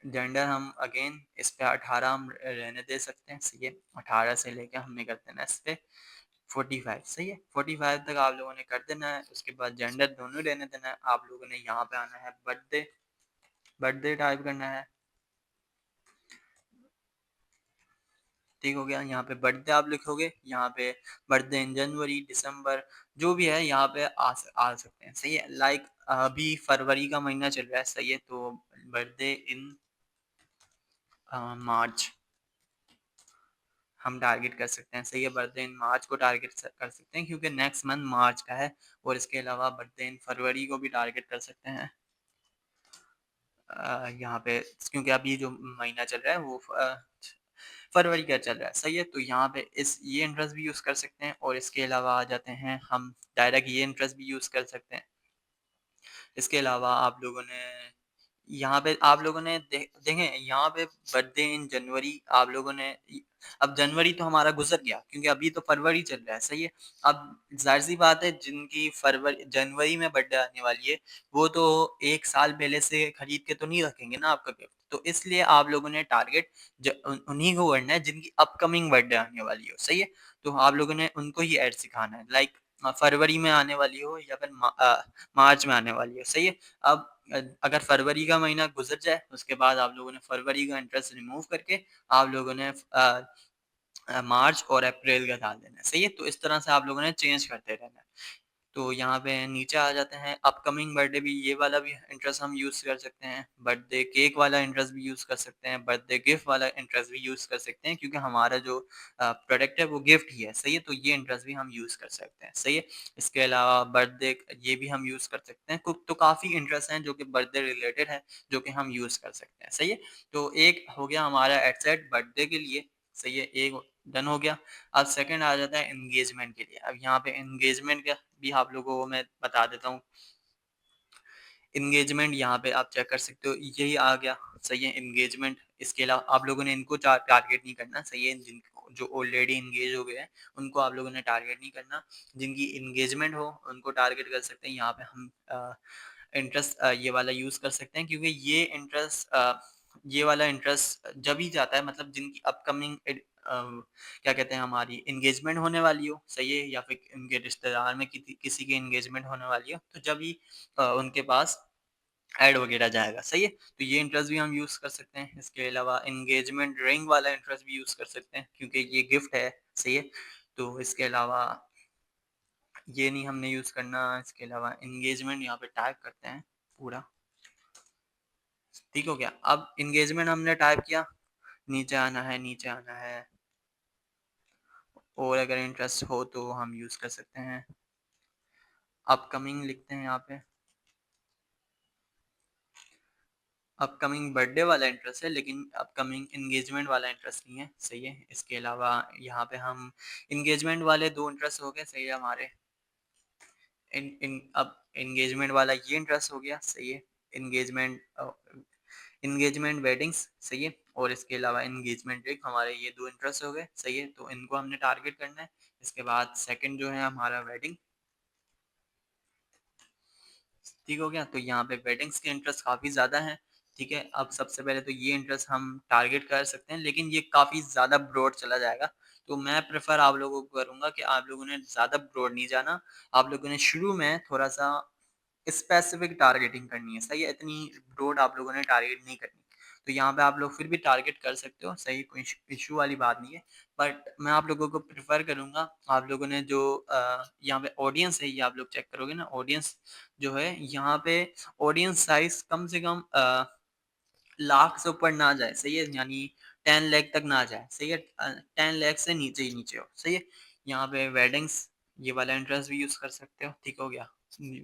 जेंडर हम अगेन इस पे 18 हम रहने दे सकते हैं, सही है? 18 से लेके हमने कर देना है इस पे 45, सही है? 45 तक आप लोगों ने कर देना है, उसके बाद जेंडर दोनों रहने देना है। आप लोगों ने यहाँ पे आना है बर्थडे टाइप करना है, ठीक हो गया? यहाँ पे बर्थडे आप लिखोगे, यहाँ पे बर्थडे इन जनवरी, दिसंबर जो भी है यहाँ पे आ सकते हैं, सही है? लाइक अभी फरवरी का महीना चल रहा है, सही है? तो बर्थडे इन मार्च हम टारगेट कर सकते हैं, सही है? बर्थडे इन मार्च को टारगेट कर सकते हैं क्योंकि नेक्स्ट मंथ मार्च का है और इसके अलावा बर्थडे इन फरवरी को भी टारगेट कर सकते हैं। यहाँ पे क्योंकि अभी जो महीना चल रहा है वो फरवरी का चल रहा है, सही है? तो यहाँ पे इस ये इंटरेस्ट भी यूज़ कर सकते हैं और इसके अलावा आ जाते हैं हम डायरेक्ट ये इंटरेस्ट भी यूज़ कर सकते हैं। इसके अलावा आप लोगों ने यहाँ पे आप लोगों ने देखें यहाँ पे बर्थडे इन जनवरी आप लोगों ने अब जनवरी तो हमारा गुजर गया क्योंकि अभी तो फरवरी चल रहा है, सही है? अब जाहिर सी बात है जिनकी फरवरी जनवरी में बर्थडे आने वाली है वो तो एक साल पहले से खरीद के तो नहीं रखेंगे ना आपका गिफ्ट, तो इसलिए आप लोगों ने टारगेट उन्हीं को करना है जिनकी अपकमिंग बर्थडे आने वाली हो, सही है? तो आप लोगों ने उनको ही ऐड सिखाना है, लाइक फरवरी में आने वाली हो या फिर मार्च में आने वाली हो, सही है? अब अगर फरवरी का महीना गुज़र जाए, उसके बाद आप लोगों ने फरवरी का इंटरेस्ट रिमूव करके आप लोगों ने मार्च और अप्रैल का डाल देना है, सही है? तो इस तरह से आप लोगों ने चेंज करते रहना है। तो यहाँ पे नीचे आ जाते हैं अपकमिंग बर्थडे भी ये वाला भी इंटरेस्ट हम यूज़ कर सकते हैं, बर्थडे केक वाला इंटरेस्ट भी यूज़ कर सकते हैं, बर्थडे गिफ्ट वाला इंटरेस्ट भी यूज़ कर सकते हैं क्योंकि हमारा जो प्रोडक्ट है वो गिफ्ट ही है, सही है? तो ये इंटरेस्ट भी हम यूज़ कर सकते हैं, सही है? इसके अलावा बर्थडे ये भी हम यूज़ कर सकते हैं, तो काफ़ी इंटरेस्ट हैं जो कि बर्थडे रिलेटेड है, जो कि हम यूज़ कर सकते हैं, सही है? तो एक हो गया हमारा एट बर्थडे के लिए, सही है? एक डन हो गया। अब सेकंड आ जाता है एंगेजमेंट के लिए। अब यहाँ पे एंगेजमेंट का भी आप लोगों को मैं बता देता हूँ। एंगेजमेंट यहाँ पे आप चेक कर सकते हो, यही आ गया, सही है? एंगेजमेंट इसके अलावा आप लोगों ने इनको टारगेट नहीं करना, सही है? जिनको जो ऑलरेडी एंगेज हो गए हैं, उनको आप लोगों ने टारगेट नहीं करना। जिनकी एंगेजमेंट हो, उनको टारगेट कर सकते हैं। यहाँ पे हम इंटरेस्ट ये वाला यूज़ कर सकते हैं क्योंकि ये वाला इंटरेस्ट जब ही जाता है मतलब जिनकी अपकमिंग क्या कहते हैं हमारी एंगेजमेंट होने वाली हो, सही है? या फिर उनके रिश्तेदार में किसी की एंगेजमेंट होने वाली हो, तो जब ही उनके पास ऐड वगैरह जाएगा, सही है? तो ये इंटरेस्ट भी हम यूज़ कर सकते हैं। इसके अलावा एंगेजमेंट रिंग वाला इंटरेस्ट भी यूज़ कर सकते हैं क्योंकि ये गिफ्ट है, सही है? तो इसके अलावा ये नहीं हमने यूज़ करना, इसके अलावा एंगेजमेंट यहाँ पे टाइप करते हैं पूरा, ठीक हो गया? अब एंगेजमेंट हमने टाइप किया, नीचे आना है, नीचे आना है और अगर इंटरेस्ट हो तो हम यूज़ कर सकते हैं। अपकमिंग लिखते हैं यहाँ पे, अपकमिंग बर्थडे वाला इंटरेस्ट है लेकिन अपकमिंग एंगेजमेंट वाला इंटरेस्ट नहीं है, सही है? इसके अलावा यहाँ पे हम एंगेजमेंट वाले 2 इंटरेस्ट हो गए, सही है हमारे। इन इन अब एंगेजमेंट वाला ये इंटरेस्ट हो गया, सही है? एंगेजमेंट एंगेजमेंट वेडिंग्स, सही है? और इसके अलावा एंगेजमेंट रिंग, हमारे ये 2 इंटरेस्ट हो गए, सही है? तो इनको हमने टारगेट करना है। इसके बाद सेकंड जो है हमारा वेडिंग, ठीक हो गया? तो यहाँ पे वेडिंग्स के इंटरेस्ट काफ़ी ज़्यादा हैं, ठीक है? अब सबसे पहले तो ये इंटरेस्ट हम टारगेट कर सकते हैं, लेकिन ये काफ़ी ज़्यादा ब्रॉड चला जाएगा। तो मैं प्रेफ़र आप लोगों को करूँगा कि आप लोगों ने ज़्यादा ब्रॉड नहीं जाना। आप लोगों ने शुरू में थोड़ा-सा स्पेसिफिक टारगेटिंग करनी है, सही है? इतनी ब्रॉड आप लोगों ने टारगेट नहीं करनी। तो यहाँ पे आप लोग फिर भी टारगेट कर सकते हो, सही, कोई इश्यू वाली बात नहीं है। बट मैं आप लोगों को प्रेफ़र करूँगा, आप लोगों ने जो यहाँ पे ऑडियंस है, ये आप लोग चेक करोगे ना, ऑडियंस जो है यहाँ पे ऑडियंस साइज़ कम से कम लाख से ऊपर ना जाए, सही है? यानी 10 लाख तक ना जाए, सही है? 10 लाख से नीचे ही नीचे हो, सही है? यहाँ पे वेडिंग्स ये वाला इंटरेस्ट भी यूज़ कर सकते हो, ठीक हो गया?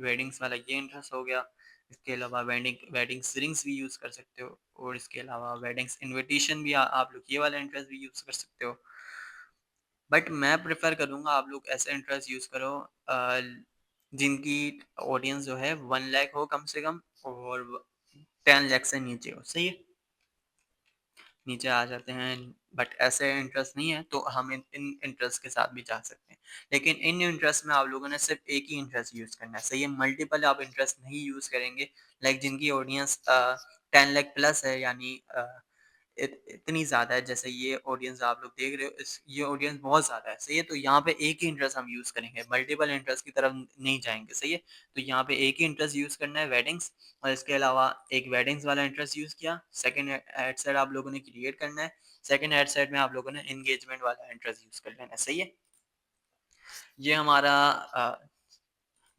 वेडिंग्स वाला ये इंटरेस्ट हो गया। इसके अलावा वेडिंग्स रिंग्स भी यूज़ कर सकते हो और इसके अलावा वेडिंग्स इन्विटेशन भी आप लोग ये वाला इंटरेस्ट भी यूज़ कर सकते हो। बट मैं प्रेफ़र करूँगा आप लोग ऐसा इंटरेस्ट यूज़ करो अ, जिनकी ऑडियंस जो है 1 लाख हो कम से कम और 10 लाख से नीचे हो, सही है? नीचे आ जाते हैं, बट ऐसे इंटरेस्ट नहीं है तो हम इन इंटरेस्ट के साथ भी जा सकते हैं। लेकिन इन इंटरेस्ट में आप लोगों ने सिर्फ़ एक ही इंटरेस्ट यूज़ करना है, सही है? मल्टीपल आप इंटरेस्ट नहीं यूज़ करेंगे। लाइक जिनकी ऑडियंस 10 लाख प्लस है, यानी इतनी ज़्यादा है, जैसे ये ऑडियंस आप लोग देख रहे हो, इस ये ऑडियंस बहुत ज़्यादा है, सही है? तो यहाँ पे एक ही इंटरेस्ट हम यूज़ करेंगे, मल्टीपल इंटरेस्ट की तरफ नहीं जाएँगे, सही है? तो यहाँ पे एक ही इंटरेस्ट यूज़ करना है, वेडिंग्स, और इसके अलावा एक वेडिंग्स वाला इंटरेस्ट यूज़ किया। सेकंड एड सेट आप लोगों ने क्रिएट करना है। सेकंड एड सेट में आप लोगों ने एंगेजमेंट वाला इंटरेस्ट यूज़ कर लेना है, सही है? ये हमारा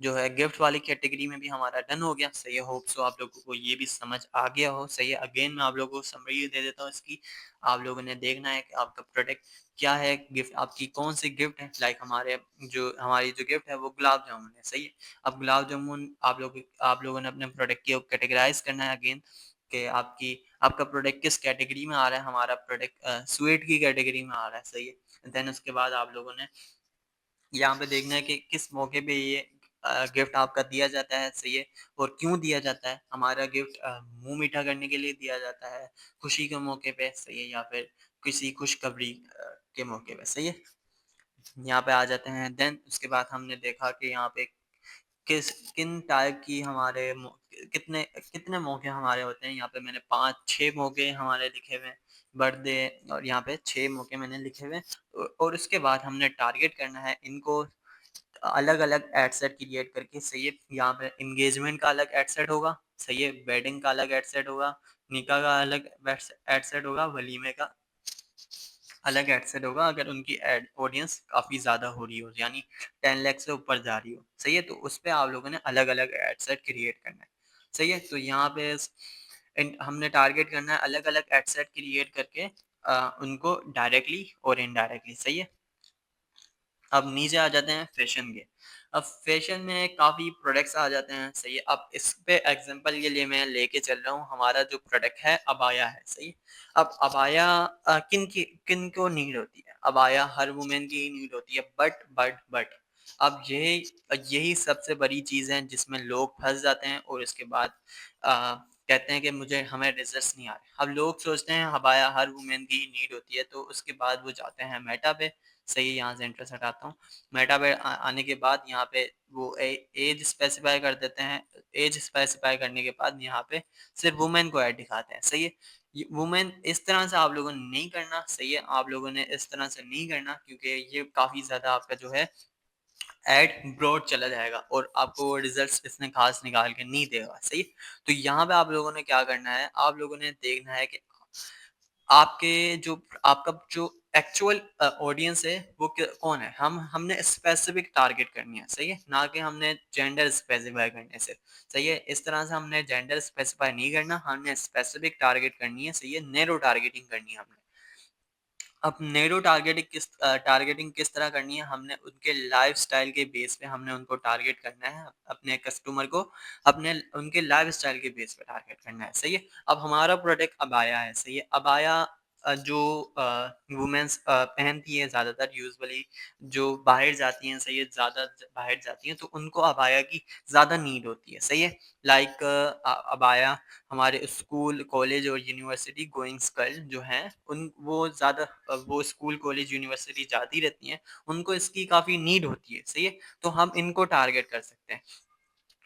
जो है गिफ्ट वाली कैटेगरी में भी हमारा डन हो गया, सही है? होप सो आप लोगों को ये भी समझ आ गया हो, सही है? अगेन मैं आप लोगों को समरी दे देता हूँ इसकी। आप लोगों ने देखना है कि आपका प्रोडक्ट क्या है, गिफ्ट आपकी कौन-सी गिफ्ट है। लाइक हमारी जो गिफ्ट है वो गुलाब जामुन है, सही है? अब गुलाब जामुन आप लोगों ने अपने प्रोडक्ट को कैटेगराइज़ करना है अगेन, कि आपका प्रोडक्ट किस कैटेगरी में आ रहा है। हमारा प्रोडक्ट स्वीट की कैटेगरी में आ रहा है, सही है? देन उसके बाद आप लोगों ने यहाँ पे देखना है कि किस मौके पे ये गिफ्ट आपका दिया जाता है, सही है? और क्यों दिया जाता है? हमारा गिफ्ट मुँह मीठा करने के लिए दिया जाता है, खुशी के मौके पे, सही है? या फिर किसी खुशखबरी के मौके पे, सही है? यहाँ पे आ जाते हैं, देन उसके बाद हमने देखा कि यहाँ पे किन टाइप की हमारे कितने कितने मौके हमारे होते हैं। यहाँ पे मैंने 5-6 मौके हमारे लिखे हुए हैं, बर्थडे, और यहाँ पे 6 मौके मैंने लिखे हुए हैं। और उसके बाद हमने टारगेट करना है इनको अलग-अलग एड सेट क्रिएट करके, सही है? यहाँ पे एंगेजमेंट का अलग एड सेट होगा, सही है? वेडिंग का अलग एड सेट होगा, निकाह का अलग एड सेट होगा, वलीमे का अलग एड सेट होगा अगर उनकी एड ऑडियंस काफ़ी ज़्यादा हो रही हो, यानी 10 लाख से ऊपर जा रही हो, सही है? तो उस पे आप लोगों ने अलग-अलग एड सेट क्रिएट करना है, सही है? तो यहाँ पे हमने टारगेट करना है अलग-अलग एड सेट क्रिएट करके उनको डायरेक्टली और इनडायरेक्टली, सही है? अब नीचे आ जाते हैं फैशन के। अब फैशन में काफ़ी प्रोडक्ट्स आ जाते हैं, सही है? अब इस पे एग्ज़ाम्पल के लिए मैं लेके चल रहा हूँ, हमारा जो प्रोडक्ट है अबाया है, सही है? अब अबाया किनको नीड होती है? अबाया हर वुमेन की ही नीड होती है, बट अब यही सबसे बड़ी चीज़ है जिसमें लोग फँस जाते हैं और उसके बाद कहते हैं कि हमें रिज़ल्ट्स नहीं आ रहे। अब लोग सोचते हैं अबाया हर वुमेन की ही नीड होती है, तो उसके बाद वो जाते हैं मेटा पे, सही है? यहाँ से इंटरेस्ट हटाता हूँ। मेटा पे आने के बाद यहाँ पे वो एज स्पेसिफाई कर देते हैं। एज स्पेसिफाई करने के बाद यहाँ पे सिर्फ वुमेन को ऐड दिखाते हैं, सही है? वुमेन इस तरह से आप लोगों ने नहीं करना, सही है? आप लोगों ने इस तरह से नहीं करना क्योंकि ये काफ़ी ज़्यादा आपका जो है ऐड ब्रॉड चला जाएगा और आपको वो रिजल्ट्स इसने खास निकाल के नहीं देगा, सही है? तो यहाँ पे आप लोगों ने क्या करना है, आप लोगों ने देखना है कि आपके जो आपका जो एक्चुअल ऑडियंस है वो कौन है। हमने स्पेसिफिक टारगेट करनी है, सही है, ना कि हमने जेंडर स्पेसिफाई करने से, सही है। इस तरह से हमने जेंडर स्पेसिफाई नहीं करना, हमने स्पेसिफिक टारगेट करनी है, सही है, नैरो टारगेटिंग करनी है हमने। अब नैरो टारगेटिंग किस तरह करनी है, हमने उनके लाइफ़स्टाइल के बेस पे हमने उनको टारगेट करना है, अपने कस्टमर को अपने उनके लाइफ़स्टाइल के बेस पे टारगेट करना है, सही है। अब हमारा प्रोडक्ट अबाया है, सही है। अबाया जो वुमेन्स पहनती हैं ज़्यादातर यूजुअली, जो बाहर जाती हैं, सही है, ज़्यादा बाहर जाती हैं, तो उनको अबाया की ज़्यादा नीड होती है, सही है। लाइक अबाया हमारे स्कूल, कॉलेज और यूनिवर्सिटी गोइंग्स गर्ल जो हैं, उन वो ज़्यादा वो स्कूल, कॉलेज, यूनिवर्सिटी जाती रहती हैं, उनको इसकी काफ़ी नीड होती है, सही है? तो हम इनको टारगेट कर सकते हैं।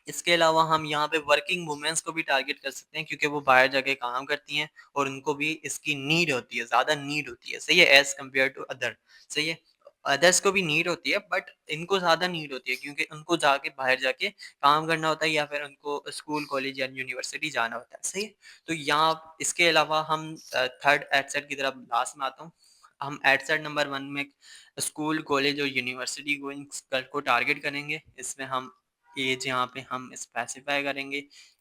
इसके अलावा हम यहाँ पे वर्किंग वुमेन्स को भी टारगेट कर सकते हैं क्योंकि वो बाहर जाके काम करती हैं और उनको भी इसकी नीड होती है, ज़्यादा नीड होती है, सही है, एज़ कम्पेयर टू अदर, सही है। अदर्स को भी नीड होती है बट इनको ज़्यादा नीड होती है क्योंकि उनको जाके बाहर जाके काम करना होता है या फिर उनको स्कूल, कॉलेज या यूनिवर्सिटी जाना होता है, सही है। तो यहाँ इसके अलावा हम थर्ड एडसेट की तरफ लास्ट में आता हूँ। हम एडसेट नंबर 1 में स्कूल, कॉलेज और यूनिवर्सिटी गोइंग्स गर्ल को टारगेट करेंगे। इसमें हम एज यहाँ पे हम स्पेसिफाई करेंगे।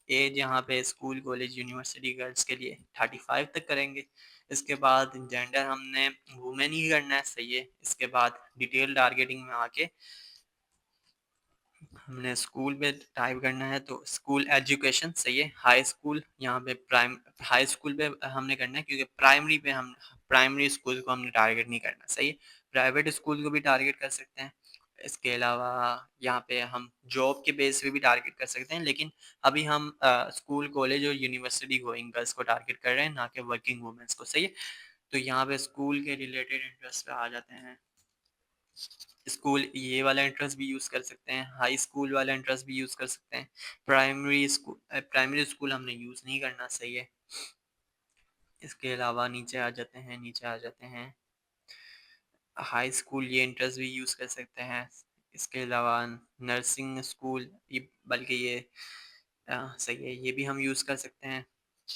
एज यहाँ पे स्कूल, कॉलेज, यूनिवर्सिटी गर्ल्स के लिए 35 तक करेंगे। इसके बाद जेंडर हमने वुमेन ही करना है, सही है। इसके बाद डिटेल टारगेटिंग में आके हमने स्कूल में टाइप करना है तो स्कूल एजुकेशन, सही है। हाई स्कूल यहाँ पे हाई स्कूल पे हमने करना है क्योंकि प्राइमरी पे हम प्राइमरी स्कूल को हमने टारगेट नहीं करना, सही है। प्राइवेट स्कूल को भी टारगेट कर सकते हैं। इसके अलावा यहाँ पे हम जॉब के बेस पे भी टारगेट कर सकते हैं, लेकिन अभी हम स्कूल, कॉलेज और यूनिवर्सिटी गोइंग गर्ल्स को टारगेट कर रहे हैं, ना कि वर्किंग वुमेन्स को, सही है। तो यहाँ पे स्कूल के रिलेटेड इंटरेस्ट पे आ जाते हैं। स्कूल ये वाला इंटरेस्ट भी यूज़ कर सकते हैं, हाई स्कूल वाला इंटरेस्ट भी यूज़ कर सकते हैं। प्राइमरी स्कूल हमने यूज़ नहीं करना, सही है। इसके अलावा नीचे आ जाते हैं हाई स्कूल, ये इंटरेस्ट भी यूज़ कर सकते हैं। इसके अलावा नर्सिंग स्कूल, ये बल्कि ये सही है, ये भी हम यूज़ कर सकते हैं।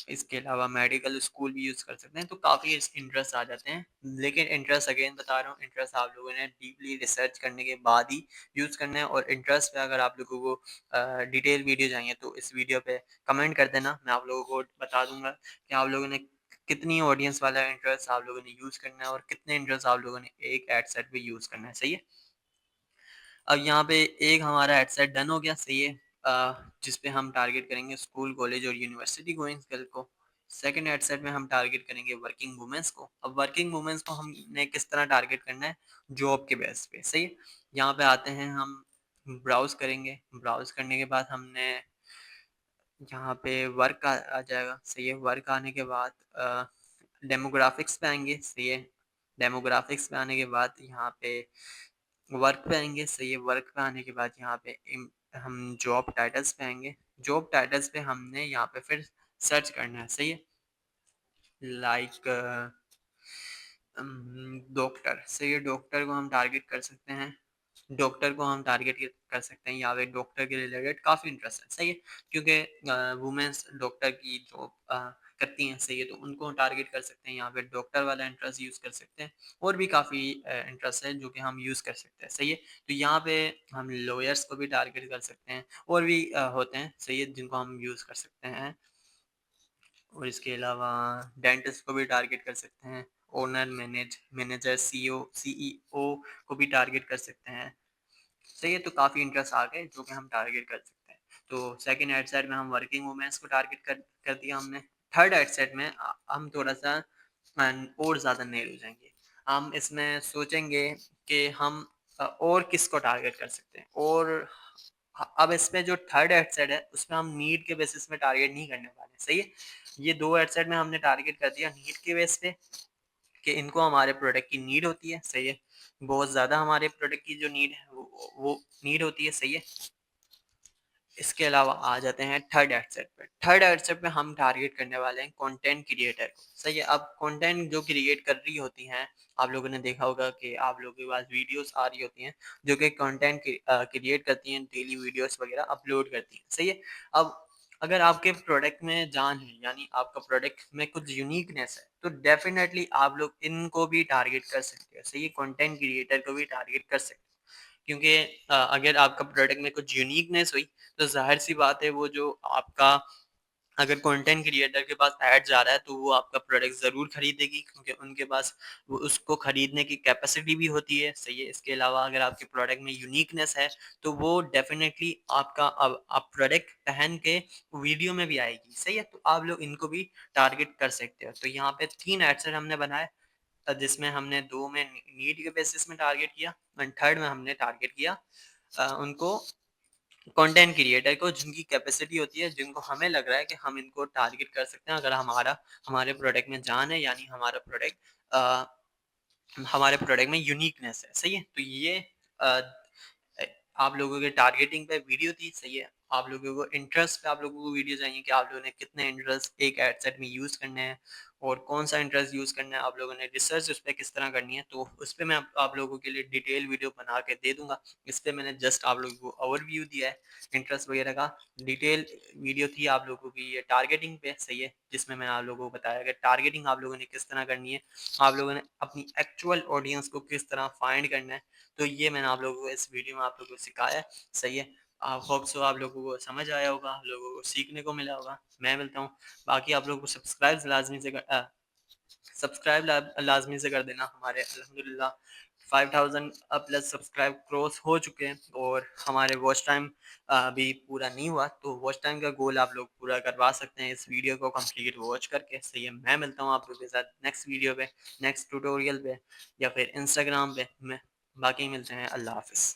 इसके अलावा मेडिकल स्कूल भी यूज़ कर सकते हैं, तो काफ़ी इंटरेस्ट आ जाते हैं। लेकिन इंटरेस्ट अगेन बता रहा हूँ, इंटरेस्ट आप लोगों ने डीपली रिसर्च करने के बाद ही यूज़ करना है। और इंटरेस्ट पे अगर आप लोगों को डिटेल वीडियो चाहिए तो इस वीडियो पे कमेंट कर देना, मैं आप लोगों को बता दूंगा कि आप लोगों ने कितनी ऑडियंस वाला इंटरेस्ट आप लोगों ने यूज़ करना है और कितने इंटरेस्ट आप लोगों ने एक एड सेट पे यूज़ करना है, सही है। अब यहाँ पे एक हमारा हेडसेट डन हो गया, सही है, जिस पे हम टारगेट करेंगे स्कूल, कॉलेज और यूनिवर्सिटी गोइंग गर्ल को। सेकंड हेडसेट में हम टारगेट करेंगे वर्किंग वुमेन्स को। अब वर्किंग वुमेन्स को हमने किस तरह टारगेट करना है, जॉब के बेस पे, सही है। यहाँ पे आते हैं हम, ब्राउज़ करेंगे, ब्राउज़ करने के बाद हमने यहाँ पे वर्क आ जाएगा, सही है। वर्क आने के बाद डेमोग्राफिक्स पे आएँगे, सही है। डेमोग्राफिक्स पे आने के बाद यहाँ पे वर्क पे आएँगे, सही है। वर्क पे आने के बाद यहाँ पे हम जॉब टाइटल्स पे आएँगे। जॉब टाइटल्स पे हमने यहाँ पे फिर सर्च करना है, सही है। लाइक डॉक्टर, सही है, डॉक्टर को हम टारगेट कर सकते हैं। डॉक्टर को हम टारगेट कर सकते हैं, यहाँ पे डॉक्टर के रिलेटेड काफ़ी इंटरेस्ट है, सही है। क्योंकि वुमेन्स डॉक्टर की जॉब करती हैं, सही है, तो उनको टारगेट कर सकते हैं। यहाँ पे डॉक्टर वाला इंटरेस्ट यूज़ कर सकते हैं। और भी काफ़ी इंटरेस्ट है जो कि हम यूज़ कर सकते हैं, सही है। तो यहाँ पे हम लॉयर्स को भी टारगेट कर सकते हैं। और भी होते हैं, सही है, जिनको हम यूज़ कर सकते हैं। और इसके अलावा डेंटिस्ट को भी टारगेट कर सकते हैं। ओनर, मैनेजर, सीईओ को भी टारगेट कर सकते हैं, सही है। तो काफ़ी इंटरेस्ट आ गए जो कि हम टारगेट कर सकते हैं। तो सेकंड एड सेट में हम वर्किंग वुमेन्स को टारगेट कर दिया हमने। थर्ड एड सेट में हम थोड़ा सा और ज़्यादा नेल हो जाएंगे। हम इसमें सोचेंगे कि हम और किसको टारगेट कर सकते हैं। और अब इसमें जो थर्ड एड सेट है उसमें हम नीड के बेसिस में टारगेट नहीं करने वाले, सही है। ये दो एड सेट में हमने टारगेट कर दिया नीड के बेस पे कि इनको हमारे प्रोडक्ट की नीड होती है, सही है। बहुत ज़्यादा हमारे प्रोडक्ट की जो नीड है वो नीड होती है, सही है। इसके अलावा आ जाते हैं थर्ड एडसेट पे। थर्ड एडसेट पे हम टारगेट करने वाले हैं कंटेंट क्रिएटर को। सही है, अब कंटेंट जो क्रिएट कर रही होती हैं, आप लोगों ने देखा होगा कि आप लोगों के पास वीडियोस आ रही होती हैं जो कि कंटेंट क्रिएट करती हैं, डेली वीडियोस वगैरह अपलोड करती हैं। सही है, अब अगर आपके प्रोडक्ट में जान है, यानी आपका प्रोडक्ट में कुछ यूनिकनेस है, तो डेफिनेटली आप लोग इनको भी टारगेट कर सकते हो। सही है, कंटेंट क्रिएटर को भी टारगेट कर सकते हो, क्योंकि अगर आपका प्रोडक्ट में कुछ यूनिकनेस हुई, तो ज़ाहिर-सी बात है वो जो आपका, अगर कंटेंट क्रिएटर के पास ऐड जा रहा है तो वो आपका प्रोडक्ट ज़रूर खरीदेगी, क्योंकि उनके पास वो उसको खरीदने की कैपेसिटी भी होती है। सही है, इसके अलावा अगर आपके प्रोडक्ट में यूनिकनेस है तो वो डेफ़िनेटली आपका आप प्रोडक्ट पहन के वीडियो में भी आएगी। सही है, तो आप लोग इनको भी टारगेट कर सकते हो। तो यहाँ पे 3 एड सेट हमने बनाए, जिसमें हमने 2 में नीड के बेसिस में टारगेट किया एंड थर्ड में हमने टारगेट किया उनको कंटेंट क्रिएटर को, जिनकी कैपेसिटी होती है, जिनको हमें लग रहा है कि हम इनको टारगेट कर सकते हैं, अगर हमारे प्रोडक्ट में जान है, यानी हमारे प्रोडक्ट में यूनिकनेस है। सही है, तो ये अ, आप लोगों के टारगेटिंग पे वीडियो थी। सही है, आप लोगों को इंटरेस्ट पे आप लोगों को वीडियो चाहिए कि आप लोगों ने कितने इंटरेस्ट एक एड सेट में यूज़ करने हैं और कौन सा इंटरेस्ट यूज़ करना है, आप लोगों ने रिसर्च उस पे किस तरह करनी है, तो उस पे मैं आप लोगों के लिए डिटेल वीडियो बना के दे दूँगा। इस पे मैंने जस्ट आप लोगों को ओवरव्यू दिया है इंटरेस्ट वगैरह का। डिटेल वीडियो थी आप लोगों की ये टारगेटिंग पे। सही है, जिसमें मैंने आप लोगों को बताया कि टारगेटिंग आप लोगों ने किस तरह करनी है, आप लोगों ने अपनी एक्चुअल ऑडियंस को किस तरह फाइंड करना है। तो ये मैंने आप लोगों को इस वीडियो में आप लोगों को सिखाया है। सही है, आप होप सो आप लोगों को समझ आया होगा, आप लोगों को सीखने को मिला होगा। मैं मिलता हूँ, बाकी आप लोगों को सब्सक्राइब लाज़मी से कर देना। हमारे अल्हम्दुलिल्लाह 5000 प्लस सब्सक्राइब क्रॉस हो चुके हैं और हमारे वॉच टाइम अभी पूरा नहीं हुआ, तो वॉच टाइम का गोल आप लोग पूरा करवा सकते हैं इस वीडियो को कंप्लीट वॉच करके। सही है, मैं मिलता हूँ आप लोगों के साथ नेक्स्ट वीडियो पे, नेक्स्ट ट्यूटोरियल पे या फिर इंस्टाग्राम पे। मैं बाकी मिलते हैं। अल्लाह हाफ़िज़।